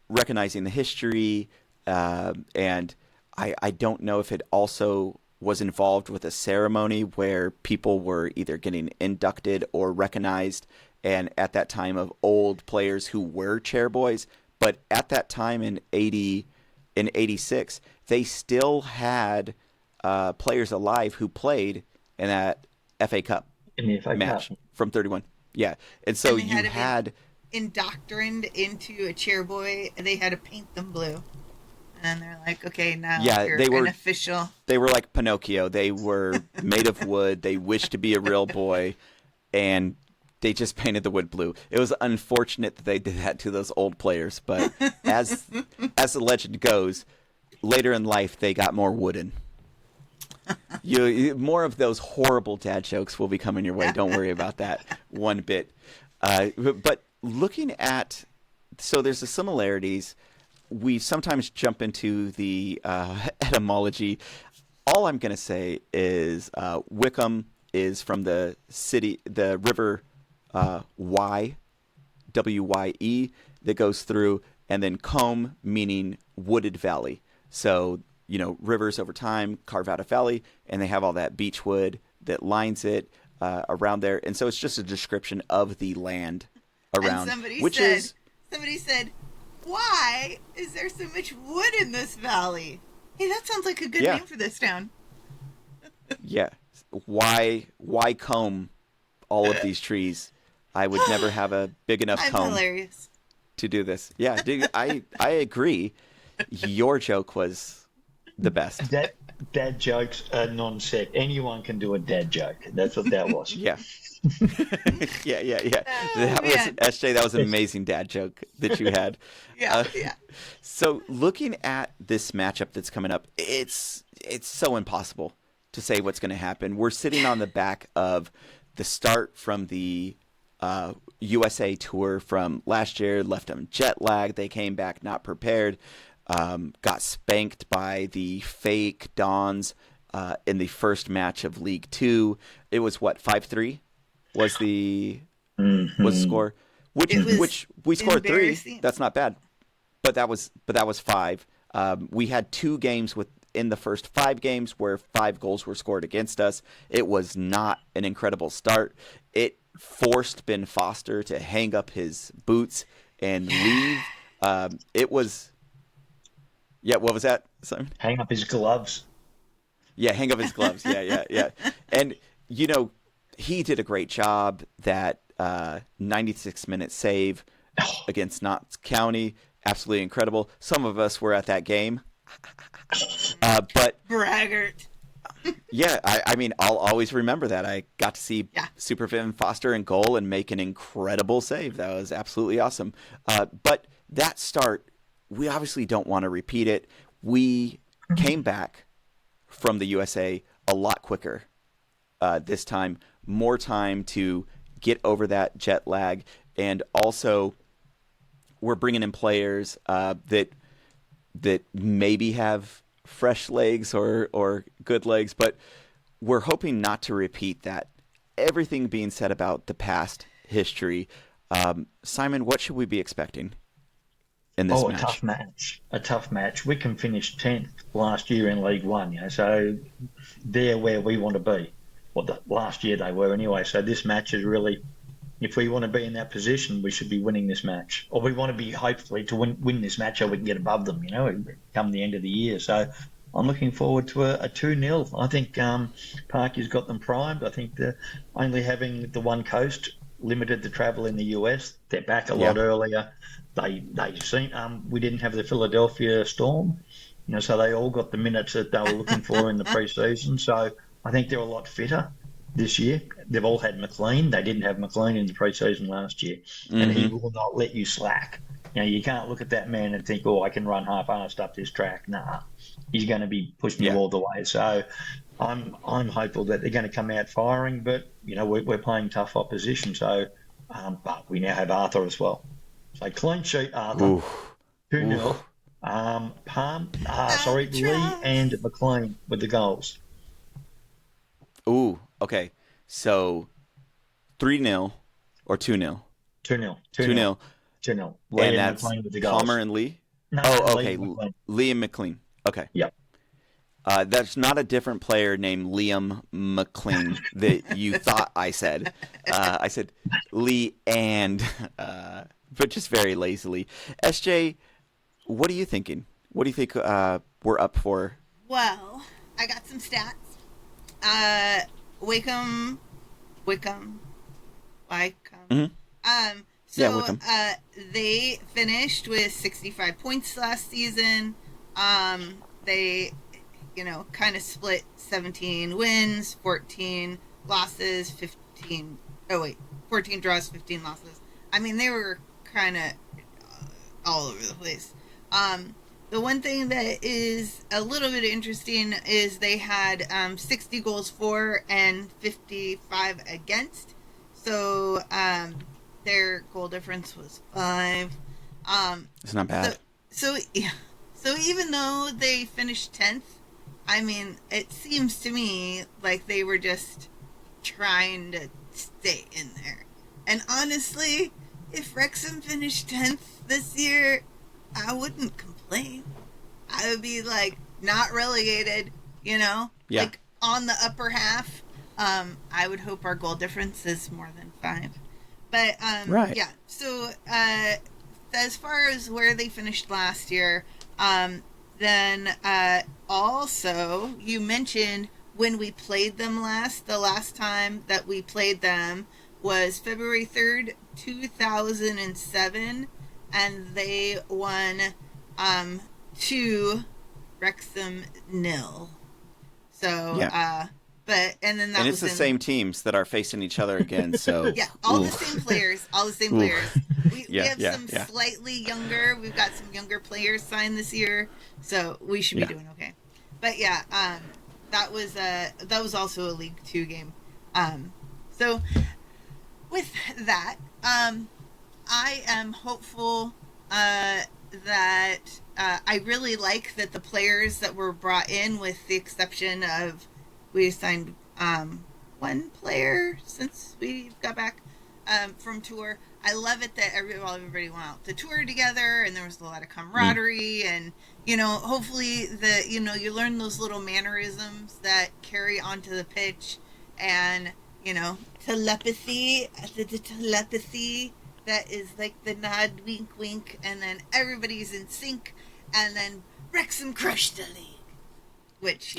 recognizing the history, and I don't know if it also was involved with a ceremony where people were either getting inducted or recognized, and at that time of old players who were Chair Boys. But at that time in 86, they still had players alive who played in that FA Cup match from 31. Yeah, and so and you had indoctrined into a chair boy. They had to paint them blue, and they're like, okay, now you're an official. They were like Pinocchio. They were made of wood. They wished to be a real boy, and they just painted the wood blue. It was unfortunate that they did that to those old players, but as the legend goes, later in life they got more wooden. More of those horrible dad jokes will be coming your way. Don't worry about that one bit. But looking at, so there's the similarities. We sometimes jump into the etymology. All I'm going to say is Wycombe is from the river Wye, W-Y-E, that goes through, and then combe, meaning wooded valley. So rivers over time carve out a valley, and they have all that beech wood that lines it around there. And so it's just a description of the land around. And somebody said, why is there so much wood in this valley? Hey, that sounds like a good name for this town. Yeah. Why comb all of these trees? I would never have a big enough comb to do this. Yeah, I agree. Your joke was the best. Dad jokes are non-set. Anyone can do a dad joke. That's what that was. Yeah. yeah. That was SJ. That was an amazing dad joke that you had. Yeah. So looking at this matchup that's coming up, it's so impossible to say what's going to happen. We're sitting on the back of the start from the USA tour from last year, left them jet lag. They came back not prepared, got spanked by the fake Dons in the first match of League Two. It was 5-3 was the score, which we scored 3. That's not bad, but that was 5. We had 2 games in the first 5 games where 5 goals were scored against us. It was not an incredible start. It forced Ben Foster to hang up his boots and leave. It was, what was that, Simon? Hang up his gloves. Yeah, hang up his gloves. Yeah. And, he did a great job. That 96-minute save against Notts County, absolutely incredible. Some of us were at that game. But braggart. Yeah, I mean, I'll always remember that. I got to see Super Ben Foster in goal and make an incredible save. That was absolutely awesome. But that start, we obviously don't want to repeat it. We came back from the USA a lot quicker this time. More time to get over that jet lag. And also, we're bringing in players that maybe have fresh legs or good legs, but we're hoping not to repeat that. Everything being said about the past history, Simon, what should we be expecting in this match? A tough match. Wycombe finished 10th last year in League One, so they're where we want to be. Last year they were anyway, so this match is really, if we want to be in that position, we should be winning this match. Or we want to be, hopefully, to win this match so we can get above them, come the end of the year. So I'm looking forward to a 2-0. I think Parky's got them primed. I think only having the one coast limited the travel in the US. They're back a lot earlier. They seen we didn't have the Philadelphia Storm, so they all got the minutes that they were looking for in the preseason. So I think they're a lot fitter this year. They've all had McLean. They didn't have McLean in the pre-season last year. And he will not let you slack. You can't look at that man and think, I can run half-assed up this track. Nah, he's going to be pushing you all the way. So I'm hopeful that they're going to come out firing, but, we're playing tough opposition. So, but we now have Arthur as well. So clean sheet, Arthur. 2-0. Lee and McLean with the goals. Ooh, okay. So 3-0 or 2-0? 2-0. 2-0. 2-0. And that's Palmer and Lee? No, okay. Lee and McLean. Okay. Yep. That's not a different player named Liam McLean that you thought I said. I said Lee and, but just very lazily. SJ, what are you thinking? What do you think we're up for? Well, I got some stats. Wycombe. Mm-hmm. So they finished with 65 points last season. They, kind of split 17 wins, 14 losses, 14 draws, 15 losses. I mean, they were kind of all over the place. The one thing that is a little bit interesting is they had 60 goals for and 55 against. So their goal difference was 5. It's not bad. So even though they finished 10th, I mean, it seems to me like they were just trying to stay in there. And honestly, if Wrexham finished 10th this year, I wouldn't complain. I would be like, not relegated, you know, Yeah. like on the upper half. I would hope our goal difference is more than 5. But Right. yeah, so as far as where they finished last year, then also you mentioned when we played them the last time that we played them was February 3rd, 2007, and they won 2, Wrexham 0. So Yeah. and then that And was it's the same teams that are facing each other again, so... yeah, all the Oof. same players. We have some slightly younger. We've got some younger players signed this year, so we should be doing okay. But yeah, that was also a League 2 game. So with that, I am hopeful that I really like that the players that were brought in, with the exception of we signed one player since we got back from tour. I love it that everybody went out to tour together, and there was a lot of camaraderie, and you know, hopefully you learn those little mannerisms that carry onto the pitch, and you know, telepathy, the telepathy that is like the nod, wink, wink, and then everybody's in sync, and then Wrexham crushed the league, which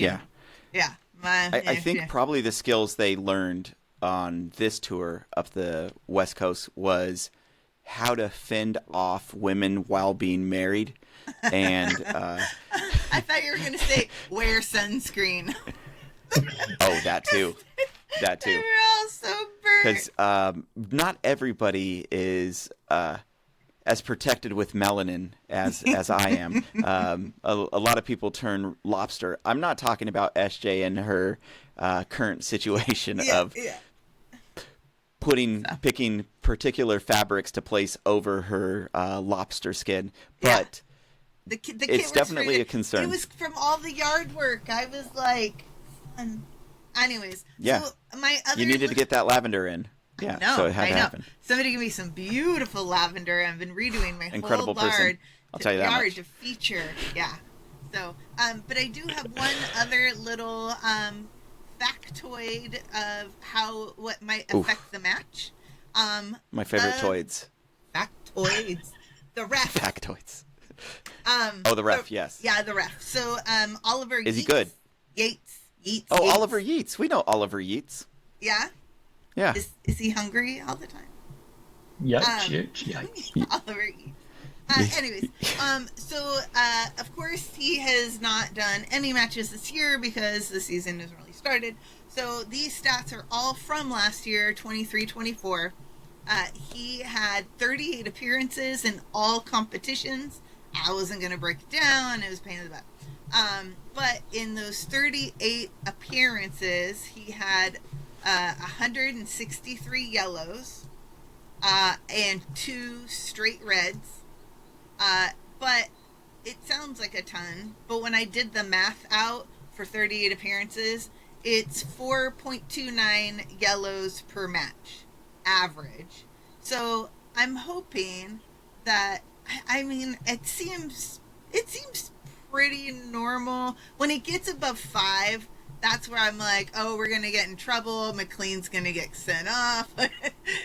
I think probably the skills they learned on this tour up the West Coast was how to fend off women while being married. And I thought you were going to say wear sunscreen. Oh, that too. That too. They were all so burnt. Because not everybody is as protected with melanin as I am. A lot of people turn lobster. I'm not talking about SJ and her current situation of picking particular fabrics to place over her lobster skin, but the kid it's definitely a concern. It was from all the yard work. I was like, anyways. Yeah. So my other you needed to get that lavender in. Yeah, so it had to happen. Somebody give me some beautiful lavender. I've been redoing my Incredible whole person. I'll tell you that much. to feature. Yeah. So, but I do have one other little factoid of what might affect the match. My favorite toids. Factoids. The ref. Factoids. The ref, yes. Yeah, the ref. So, Oliver Yeats. Is he good? Yeats. Oh, Yeats. Oliver Yeats. We know Oliver Yeats. Yeah? Yeah. Is he hungry all the time? Yikes. Oliver Yeats. Anyways, so of course he has not done any matches this year because the season hasn't really started. So these stats are all from last year, 23-24. He had 38 appearances in all competitions. I wasn't going to break it down. It was a pain in the butt. But in those 38 appearances, he had 163 yellows and 2 straight reds. But it sounds like a ton. But when I did the math out for 38 appearances, it's 4.29 yellows per match, average. So I'm hoping that, I mean, it seems pretty normal. When it gets above 5, that's where I'm like, oh, we're going to get in trouble. McLean's going to get sent off.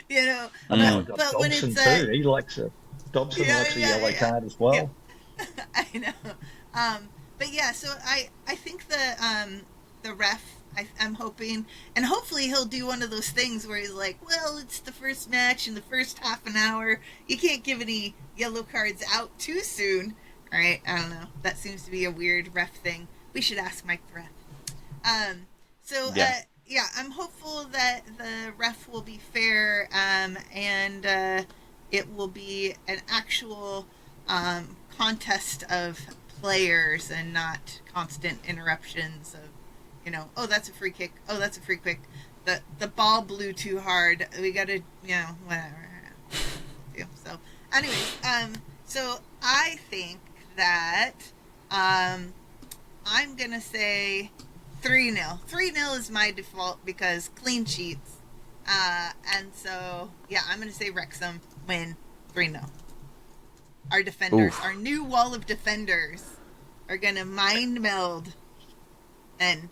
You know? But when it's... too. He likes it. Dobson likes a yellow card as well. Yeah. I know. But yeah, so I think the ref, I'm hoping, and hopefully he'll do one of those things where he's like, well, it's the first match in the first half an hour. You can't give any yellow cards out too soon. All right, I don't know. That seems to be a weird ref thing. We should ask Mike the ref. I'm hopeful that the ref will be fair, and it will be an actual contest of players and not constant interruptions of, you know, oh, that's a free kick. Oh, that's a free kick. The ball blew too hard. We got to, you know, whatever. So, anyways, so I think that I'm going to say 3-0. 3-0 is my default because clean sheets. And so, yeah, I'm going to say Wrexham win 3-0. Our defenders, our new wall of defenders are going to mind meld and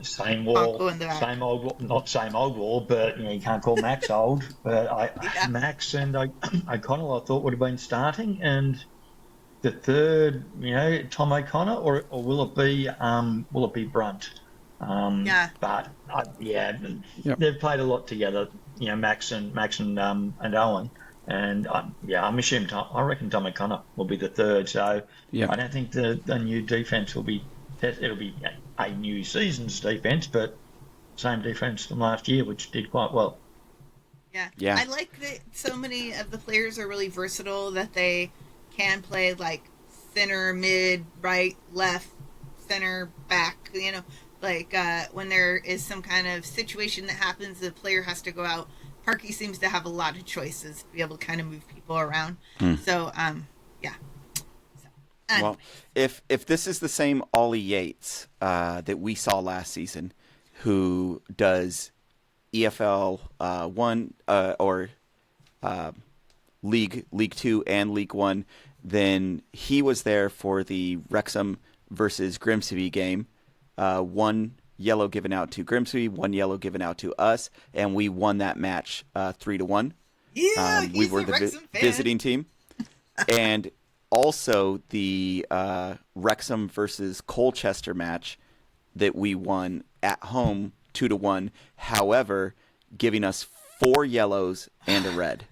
Same Conquo wall, in the back. same old, not same old wall, but you can't call Max old. But Yeah. Max and O'Connell, I thought would have been starting, and the third, Tom O'Connor, or will it be Brunt? Yeah. But Yep. they've played a lot together. Max and Owen, and I reckon Tom O'Connor will be the third. So Yep. I don't think the new defense will be. It'll be a new season's defense, but same defense from last year, which did quite well. Yeah. I like that so many of the players are really versatile, that they can play like center, mid, right, left, center, back, when there is some kind of situation that happens, the player has to go out. Parky seems to have a lot of choices to be able to kind of move people around. So, yeah. Well, if this is the same Ollie Yates that we saw last season, who does EFL 1 or League 2 and League 1, then he was there for the Wrexham versus Grimsby game. 1 yellow given out to Grimsby, 1 yellow given out to us, and we won that match 3-1. Yeah, we were the visiting team. And also the Wrexham versus Colchester match that we won at home 2-1. However, giving us 4 yellows and a red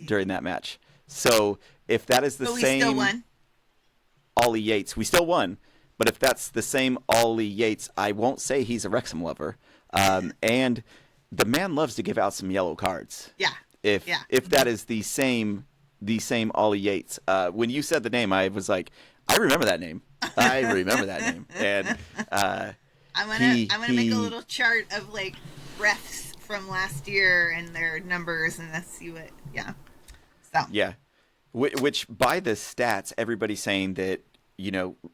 during that match. So if that is the but we same still won. Ollie Yates, we still won. But if that's the same Ollie Yates, I won't say he's a Wrexham lover. And the man loves to give out some yellow cards. Yeah. If that is the same Ollie Yates. When you said the name, I was like, I remember that name. And I'm gonna make a little chart of like refs from last year and their numbers, and let's see what. Yeah. So. Yeah. Which by the stats, everybody's saying that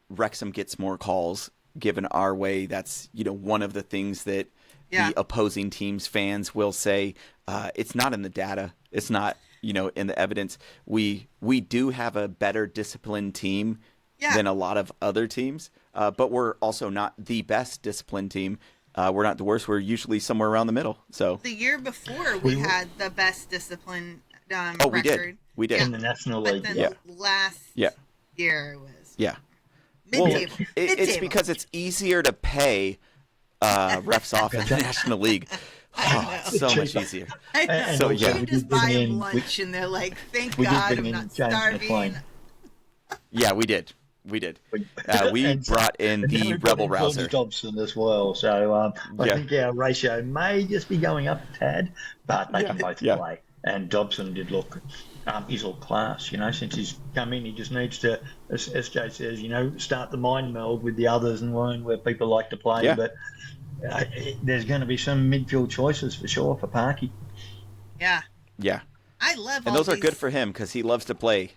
Wrexham gets more calls given our way. That's one of the things that the opposing team's fans will say. It's not in the data. It's not in the evidence. We do have a better disciplined team than a lot of other teams, but we're also not the best disciplined team. We're not the worst. We're usually somewhere around the middle. So the year before we had the best discipline record. We did in the National League. But then last year was mid-table. Well, it's because it's easier to pay refs off in the National League. Oh, it's so much easier. And so you just buy them lunch, and they're like, "Thank God, I'm not starving." Yeah, we did. We brought in the Rebel Rouser. Dobson as well. So I think our ratio may just be going up a tad, but they can both play. And Dobson did look, he's all class, since he's come in, he just needs to, as SJ says, start the mind meld with the others and learn where people like to play. Yeah. But there's going to be some midfield choices for sure for Parky. Yeah. Yeah. I love and those are good for him because he loves to play.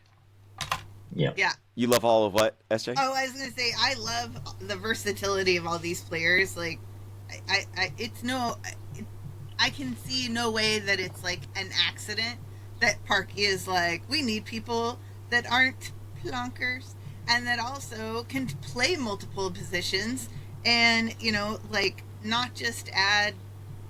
Yeah. Yeah. You love all of what, SJ? Oh, I was going to say, I love the versatility of all these players. Like, I can see no way that it's like an accident that Parky is like, we need people that aren't plonkers and that also can play multiple positions and, not just add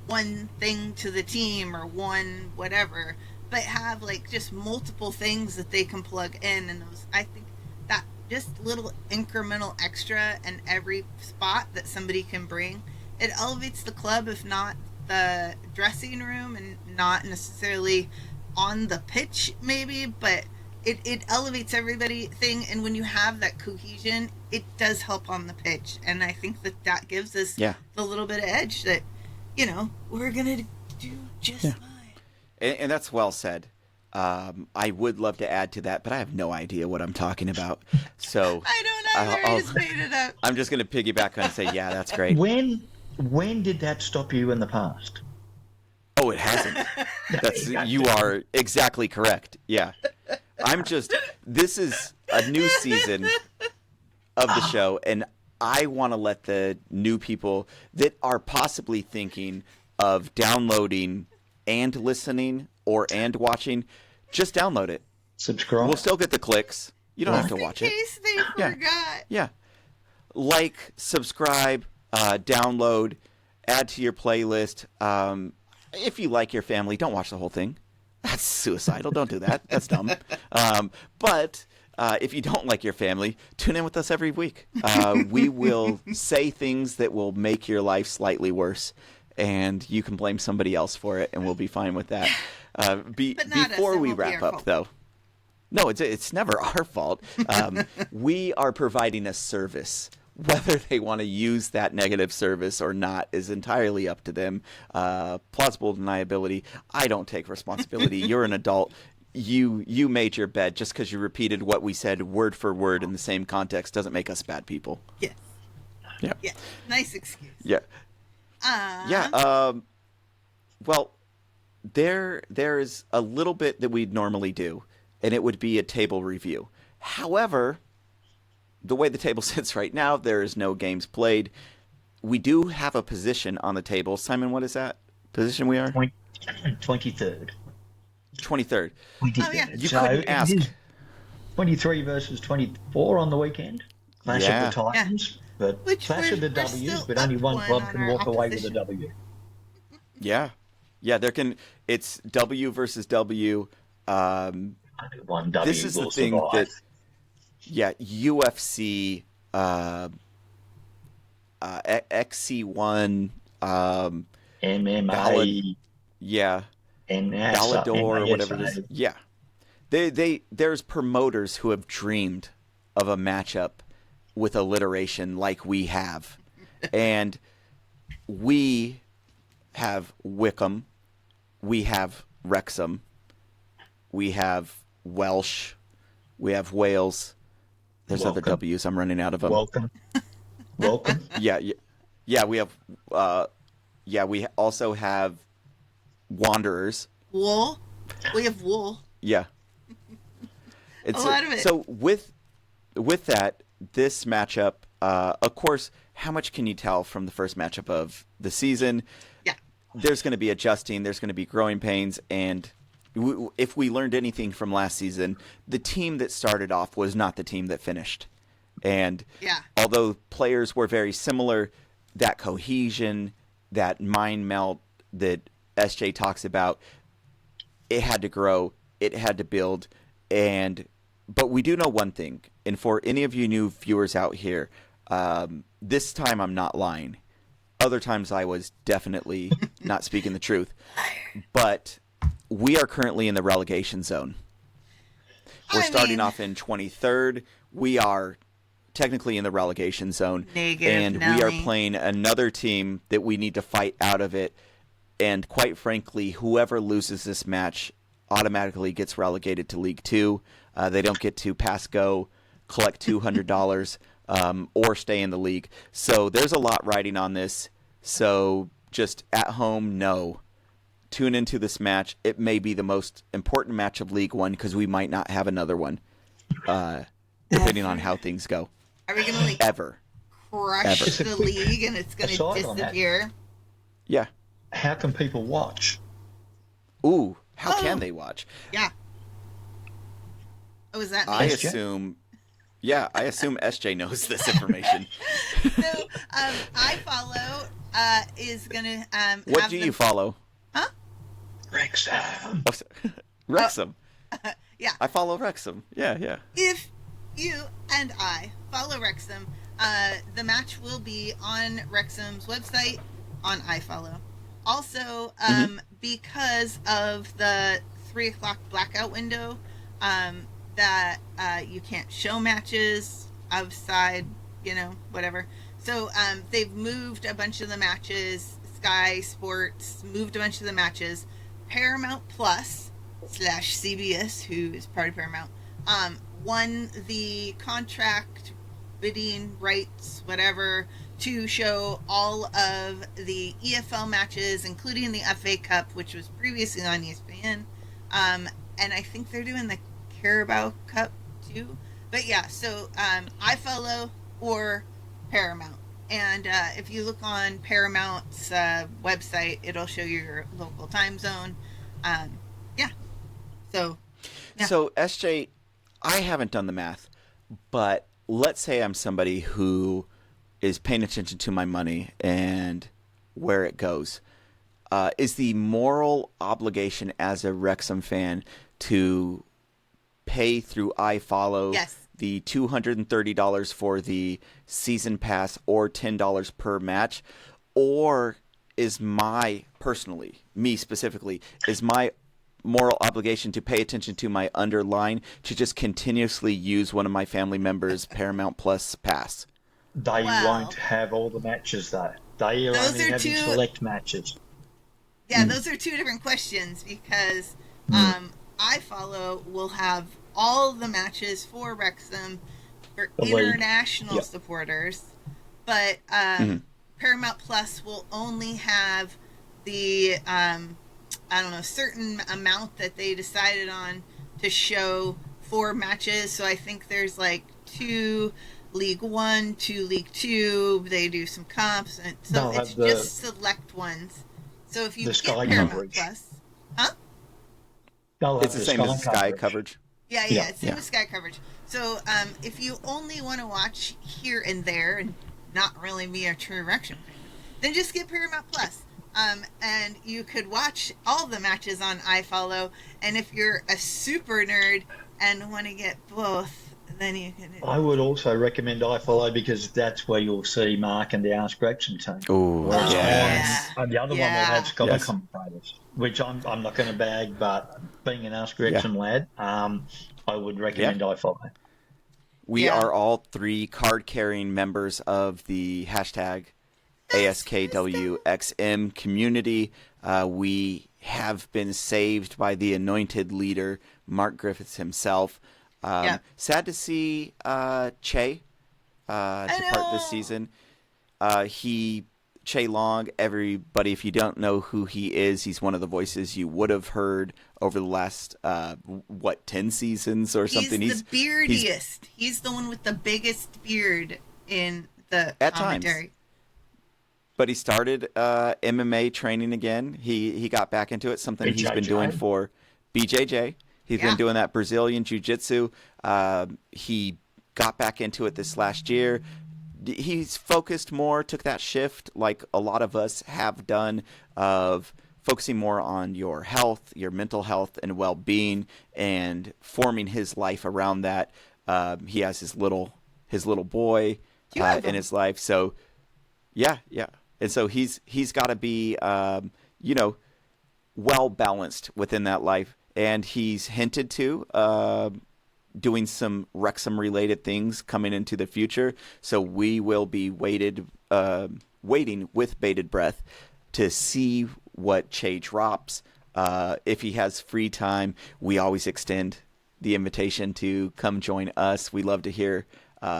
one thing to the team or one whatever, but have like just multiple things that they can plug in. And those, I think that just little incremental extra in every spot that somebody can bring, it elevates the club, if not the dressing room, and not necessarily on the pitch maybe, but it elevates everything. And when you have that cohesion, it does help on the pitch, and I think that gives us the little bit of edge that we're gonna do just fine. And that's well said. I would love to add to that, but I have no idea what I'm talking about. So I don't either. I just made it up. I'm just going to piggyback on and say, yeah, that's great. When did that stop you in the past? Oh, it hasn't. You are exactly correct. Yeah. This is a new season of the show, and I want to let the new people that are possibly thinking of downloading and listening and watching, just download it. Subscribe. We'll still get the clicks. You don't have to watch in it. case they forgot. Yeah. Like, subscribe, download, add to your playlist. If you like your family, don't watch the whole thing. That's suicidal. Don't do that. That's dumb. But if you don't like your family, tune in with us every week. We will say things that will make your life slightly worse, and you can blame somebody else for it, and we'll be fine with that. Before we wrap up, though. No, it's never our fault. We are providing a service. Whether they want to use that negative service or not is entirely up to them. Plausible deniability. I don't take responsibility. You're an adult. You made your bed. Just because you repeated what we said word for word in the same context doesn't make us bad people. Yes. Yeah. Yeah. Nice excuse. Yeah. Yeah. Well, there's a little bit that we'd normally do, and it would be a table review. However, the way the table sits right now, there is no games played. We do have a position on the table. Simon, what is that position we are? 23rd. 23rd. Oh, yeah. You couldn't ask. 23 versus 24 on the weekend. Clash of the Titans. But clash of the W's, but only one club can walk away with a W. Yeah. Yeah, it's W versus W. Only one W this is will the thing survive. that... Yeah, UFC, XC1, MMA, yeah, and Ballador, or whatever it is. Yeah, there's promoters who have dreamed of a matchup with alliteration like we have, and we have Wycombe, we have Wrexham, we have Welsh, we have Wales. There's other W's. I'm running out of them. Welcome. Yeah. We have. We also have Wanderers. Wool. We have wool. Yeah. It's a lot of it. So with that, this matchup, of course, how much can you tell from the first matchup of the season? Yeah. There's going to be adjusting. There's going to be growing pains, and if we learned anything from last season, the team that started off was not the team that finished. And although players were very similar, that cohesion, that mind melt that SJ talks about, it had to grow, it had to build. But we do know one thing, and for any of you new viewers out here, this time I'm not lying. Other times I was definitely not speaking the truth. But we are currently in the relegation zone. We're starting off in 23rd. We are technically in the relegation zone. We are playing another team that we need to fight out of it. And quite frankly, whoever loses this match automatically gets relegated to League Two. They don't get to pass go, collect $200, or stay in the league. So there's a lot riding on this. So just at home, no. Tune into this match. It may be the most important match of League One because we might not have another one, depending on how things go. Are we going to crush the league and it's going to disappear? Yeah. How can people watch? Ooh, how can they watch? Yeah. Oh, is that me? I assume SJ knows this information. So, I follow is going to what do you follow? Huh? Wrexham. Oh, Wrexham. Yeah. I follow Wrexham. Yeah. If you and I follow Wrexham, the match will be on Wrexham's website on iFollow. Also, because of the 3 o'clock blackout window, that you can't show matches outside, whatever. So they've moved a bunch of the matches. Sky Sports moved a bunch of the matches. Paramount Plus / CBS, who is part of Paramount, won the contract bidding rights, whatever, to show all of the EFL matches, including the FA Cup, which was previously on ESPN. And I think they're doing the Carabao Cup too. But yeah, so I follow or Paramount. And if you look on Paramount's website, it'll show you your local time zone. So So SJ, I haven't done the math, but let's say I'm somebody who is paying attention to my money and where it goes. Is the moral obligation as a Wrexham fan to pay through iFollow the $230 for the season pass or $10 per match? Or is me specifically, is my moral obligation to pay attention to my underline to just continuously use one of my family members' Paramount Plus pass? They won't have all the matches, though. They are only having select matches. Yeah, those are two different questions because iFollow will have all the matches for Wrexham for international supporters, but Paramount Plus will only have the certain amount that they decided on to show for matches. So I think there's like 2 League 1, 2 League 2. They do some comps, and so it's just select ones. So if you get Paramount Plus, it's the same as Sky coverage. Yeah, it's same as Sky coverage. So if you only want to watch here and there and not really be a true Wrexham fan, then just get Paramount Plus. And you could watch all the matches on iFollow. And if you're a super nerd and want to get both, then you can. I would also recommend iFollow because that's where you'll see Mark and the askWxm team. Oh, And the other one that has color commentators, which I'm not going to bag, but being an askWxm lad, I would recommend iFollow. We are all 3 card-carrying members of the hashtag askWxm community. We have been saved by the anointed leader, Mark Griffiths himself. Sad to see Che depart this season. Che Long, everybody, if you don't know who he is, he's one of the voices you would have heard over the last, 10 seasons or something. He's the beardiest. He's the one with the biggest beard in the commentary. Times. But he started MMA training again. He got back into it, something he's been doing for BJJ. He's been doing that Brazilian Jiu-Jitsu. He got back into it this last year. He's focused more, took that shift like a lot of us have done of focusing more on your health, your mental health and well-being, and forming his life around that. He has his little boy in his life. So, yeah. And so he's got to be, well-balanced within that life. And he's hinted to doing some Wrexham-related things coming into the future. So we will be waiting with bated breath to see what Che drops. If he has free time, we always extend the invitation to come join us. We love to hear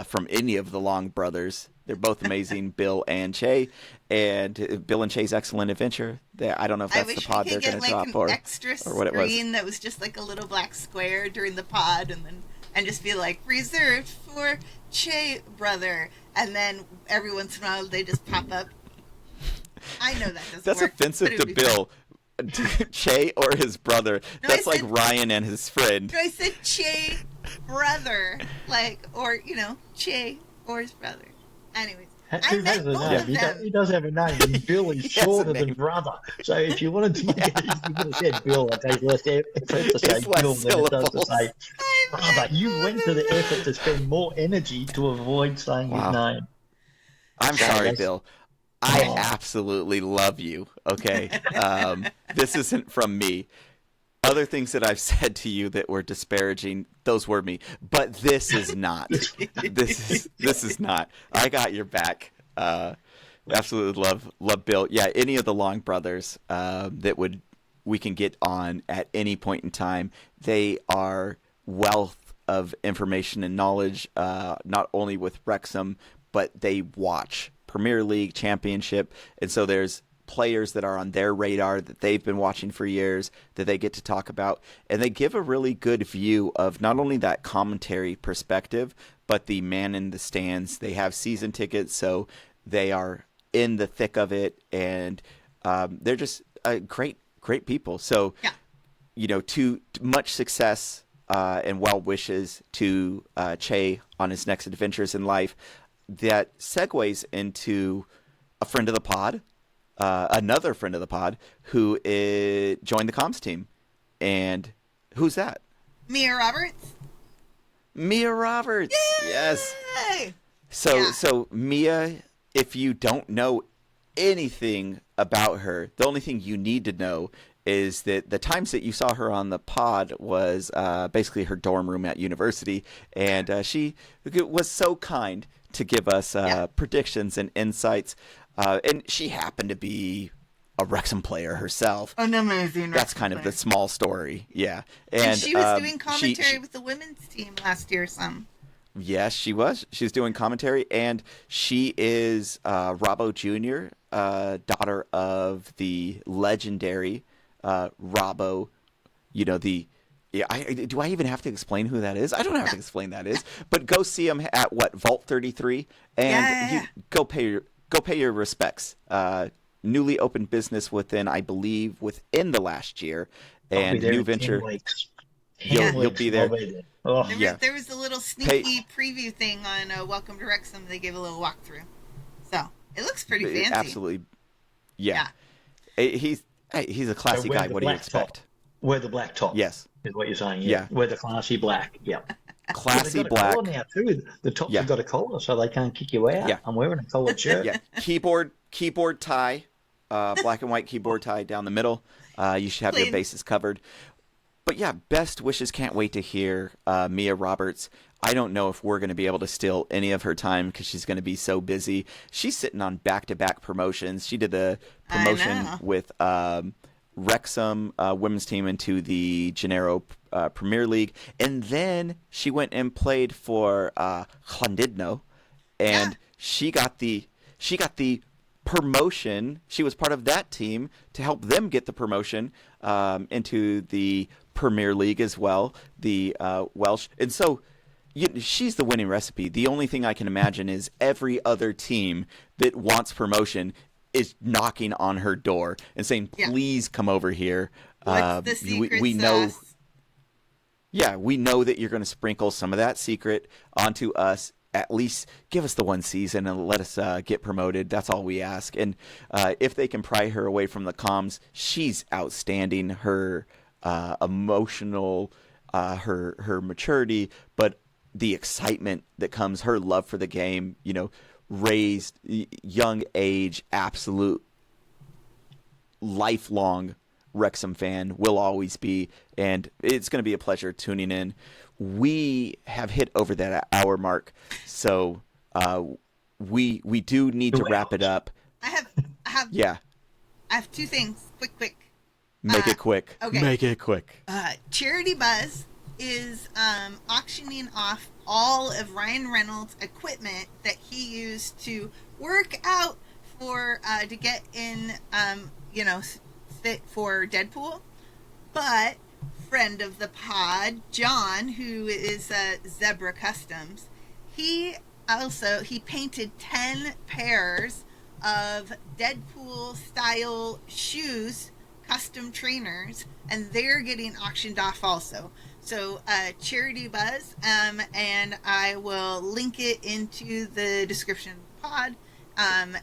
from any of the Long brothers. They're both amazing, Bill and Che, and Bill and Che's Excellent Adventure. I don't know if that's the pod they're going to drop or extra what it was. Screen that was just like a little black square during the pod, and just be like reserved for Che brother, and then every once in a while they just pop up. I know that doesn't That's work. That's offensive to Bill. Che or his brother. No, that's like Ryan and his friend. No, I said Che brother, Che or his brother. Anyways, who has a name? He does have a name, and Bill is shorter than brother. So if you wanted to make it easy, you could have said Bill. It takes less effort to say Bill than it does to say brother. You went to the effort to spend more energy to avoid saying his name. I'm sorry, Bill. I absolutely love you, okay? This isn't from me. Other things that I've said to you that were disparaging, those were me. But this is not. This is not. I got your back. Absolutely love Bill. Yeah, any of the Long brothers we can get on at any point in time. They are wealth of information and knowledge, not only with Wrexham, but they watch Premier League, Championship, and so there's players that are on their radar that they've been watching for years that they get to talk about, and they give a really good view of not only that commentary perspective, but the man in the stands. They have season tickets, so they are in the thick of it, and they're just great people. So, to much success and well wishes to Che on his next adventures in life, that segues into a friend of the pod, another friend of the pod, who joined the comms team. And who's that? Mia Roberts. Mia Roberts. Yay! Yes. So Mia, if you don't know anything about her, the only thing you need to know is that the times that you saw her on the pod was basically her dorm room at university, and she was so kind to give us predictions and insights, and she happened to be a Wrexham player herself. An amazing That's kind of the small story, And she was doing commentary with the women's team last year, Yes, she was. She was doing commentary, and she is Robbo Jr., daughter of the legendary Robbo. You know, do I even have to explain who that is? I don't have to explain that is. But go see him at Vault 33, and go pay your respects. Newly opened business within the last year, and new venture. You'll be there. There was a little sneaky preview thing on Welcome to Wrexham. They gave a little walkthrough, so it looks pretty fancy. Absolutely, yeah. He's a classy guy. What do you expect? Wear the black top. Yes, is what you're saying. Yeah, wear the classy black. Yeah, classy black. Now too. The tops have got a collar, so they can't kick you out. Yeah. I'm wearing a collared shirt. Yeah, keyboard tie, black and white keyboard tie down the middle. You should have your bases covered. But yeah, best wishes. Can't wait to hear Mia Roberts. I don't know if we're going to be able to steal any of her time because she's going to be so busy. She's sitting on back-to-back promotions. She did the promotion with Wrexham women's team into the Gennaro Premier League, and then she went and played for Llandudno, and she got the promotion. She was part of that team to help them get the promotion into the Premier League as well, the Welsh. And so she's the winning recipe. The only thing I can imagine is every other team that wants promotion is knocking on her door and saying, please come over here. What's the secret we know. Yeah, we know that you're going to sprinkle some of that secret onto us. At least give us the one season and let us get promoted. That's all we ask. And if they can pry her away from the comms, she's outstanding. Her emotional, her maturity, but the excitement that comes, her love for the game, raised young age, absolute lifelong Wrexham fan, will always be. And it's going to be a pleasure tuning in. We have hit over that hour mark, so we do need to wrap it up. I have two things. Quick. Make it quick. Okay. Make it quick. CharityBuzz is auctioning off all of Ryan Reynolds' equipment that he used to work out for to get in fit for Deadpool, but friend of the pod, John, who is Zebra Customs, he painted 10 pairs of Deadpool style shoes, custom trainers, and they're getting auctioned off also. So CharityBuzz, and I will link it into the description of the pod,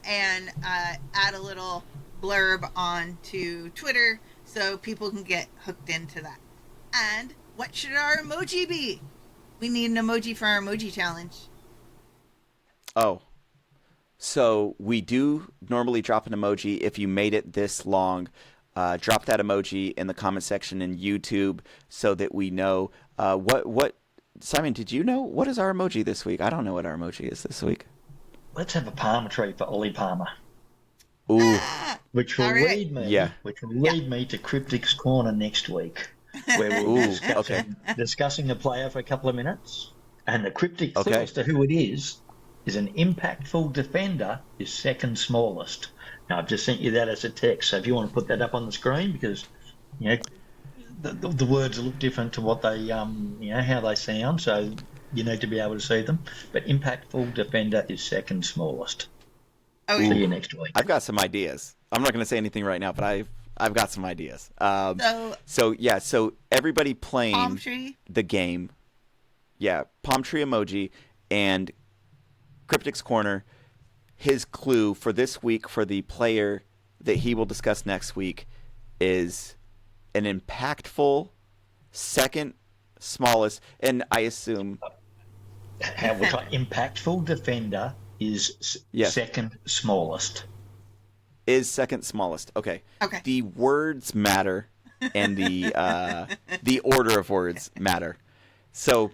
and add a little blurb onto Twitter so people can get hooked into that. And what should our emoji be? We need an emoji for our emoji challenge. Oh, so we do normally drop an emoji. If you made it this long, drop that emoji in the comment section in YouTube so that we know what. Simon, did you know what is our emoji this week? I don't know what our emoji is this week. Let's have a Palmer tree for Ollie Palmer. Ooh, which will lead me to Cryptik's Corner next week, where we'll be discussing a player for a couple of minutes, and the cryptic clue as to who it is an impactful defender is second smallest. Now, I've just sent you that as a text, so if you want to put that up on the screen, because the words look different to what they how they sound, so you need to be able to see them. But impactful defender is second smallest. See you next week. I've got some ideas. I'm not going to say anything right now, but I've got some ideas. So So everybody playing palm tree. the game. Yeah, palm tree emoji and Cryptik's Corner. His clue for this week for the player that he will discuss next week is an impactful second smallest, and I assume How we got impactful defender is Yes. second smallest. is second smallest. Okay. Okay. The words matter, and the order of words matter. So,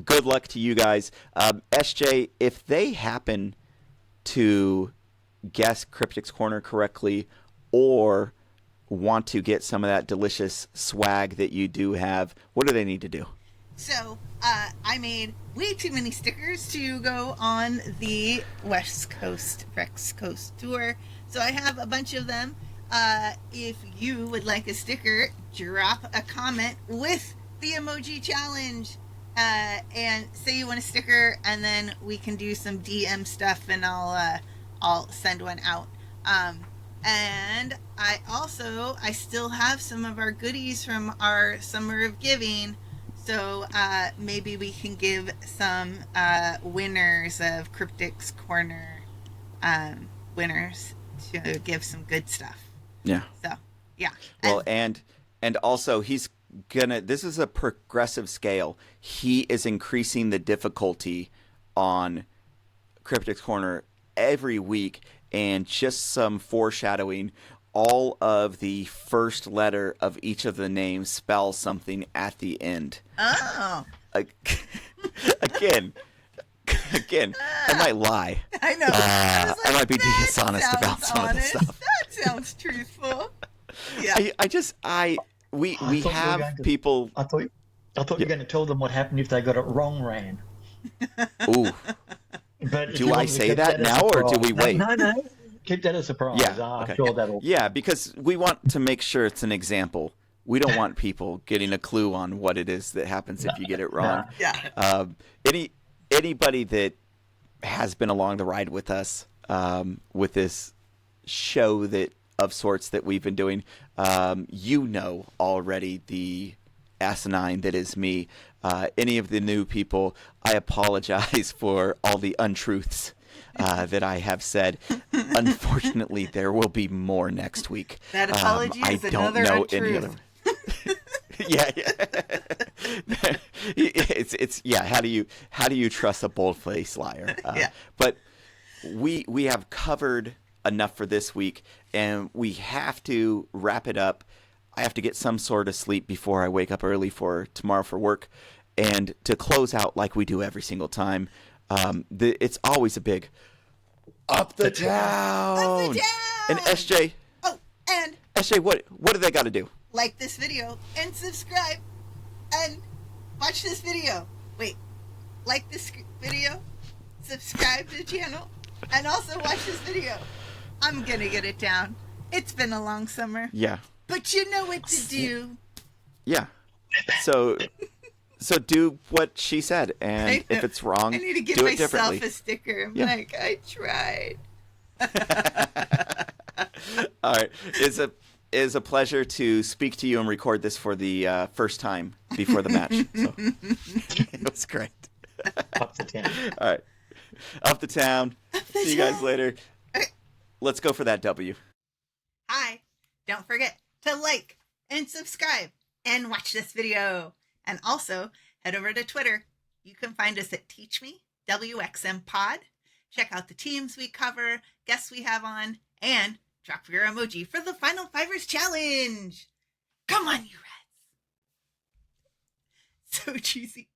good luck to you guys. SJ, if they happen to guess Cryptik's Corner correctly, or want to get some of that delicious swag that you do have, what do they need to do? So, I made way too many stickers to go on the West Coast tour. So I have a bunch of them. If you would like a sticker, drop a comment with the emoji challenge. And say you want a sticker, and then we can do some DM stuff, and I'll send one out. And I still have some of our goodies from our Summer of Giving. So maybe we can give some winners of Cryptik's Corner winners to give some good stuff. Yeah. So, yeah. Well, and also he's gonna. This is a progressive scale. He is increasing the difficulty on Cryptik's Corner every week, and just some foreshadowing. All of the first letter of each of the names spells something at the end. Oh. Again, I might lie. I know. I might be "That dishonest about sounds some of this honest. stuff. That sounds truthful. Yeah. We thought you were have going to- people. I thought you were going to tell them what happened if they got it wrong, Ran. Ooh, But if Do you I want to say keep that as a now, or do surprise- we wait? No. Keep that as a surprise. yeah. I'm Okay. sure that'll. Yeah, because we want to make sure it's an example. We don't want people getting a clue on what it is that happens if you get it wrong. Yeah. Anybody that has been along the ride with us with this show that of sorts that we've been doing, you know already the asinine that is me. Any of the new people, I apologize for all the untruths that I have said. Unfortunately, there will be more next week. That apology is another untruth. Yeah. It's yeah. How do you trust a bold-faced liar? Yeah. But we have covered enough for this week, and we have to wrap it up. I have to get some sort of sleep before I wake up early for tomorrow for work, and to close out like we do every single time. It's always a big up the town. Up the town! And SJ. Oh, and SJ, what do they got to do? like this video and subscribe and watch this video. Wait, like this video, subscribe to the channel, and also watch this video. I'm gonna get it down. It's been a long summer. Yeah. But you know what to do. Yeah. So do what she said, and if it's wrong, I need to give do it myself differently. a sticker. I'm Yeah. like, I tried. All right. It's a pleasure to speak to you and record this for the first time before the match. So it was great. Up the town. All right. Up the town. See you guys later. Let's go for that W. Hi. Don't forget to like and subscribe and watch this video. And also head over to Twitter. You can find us at TeachMeWXM Pod. Check out the teams we cover, guests we have on, and drop your emoji for the Final Fivers Challenge. Come on, you rats. So cheesy.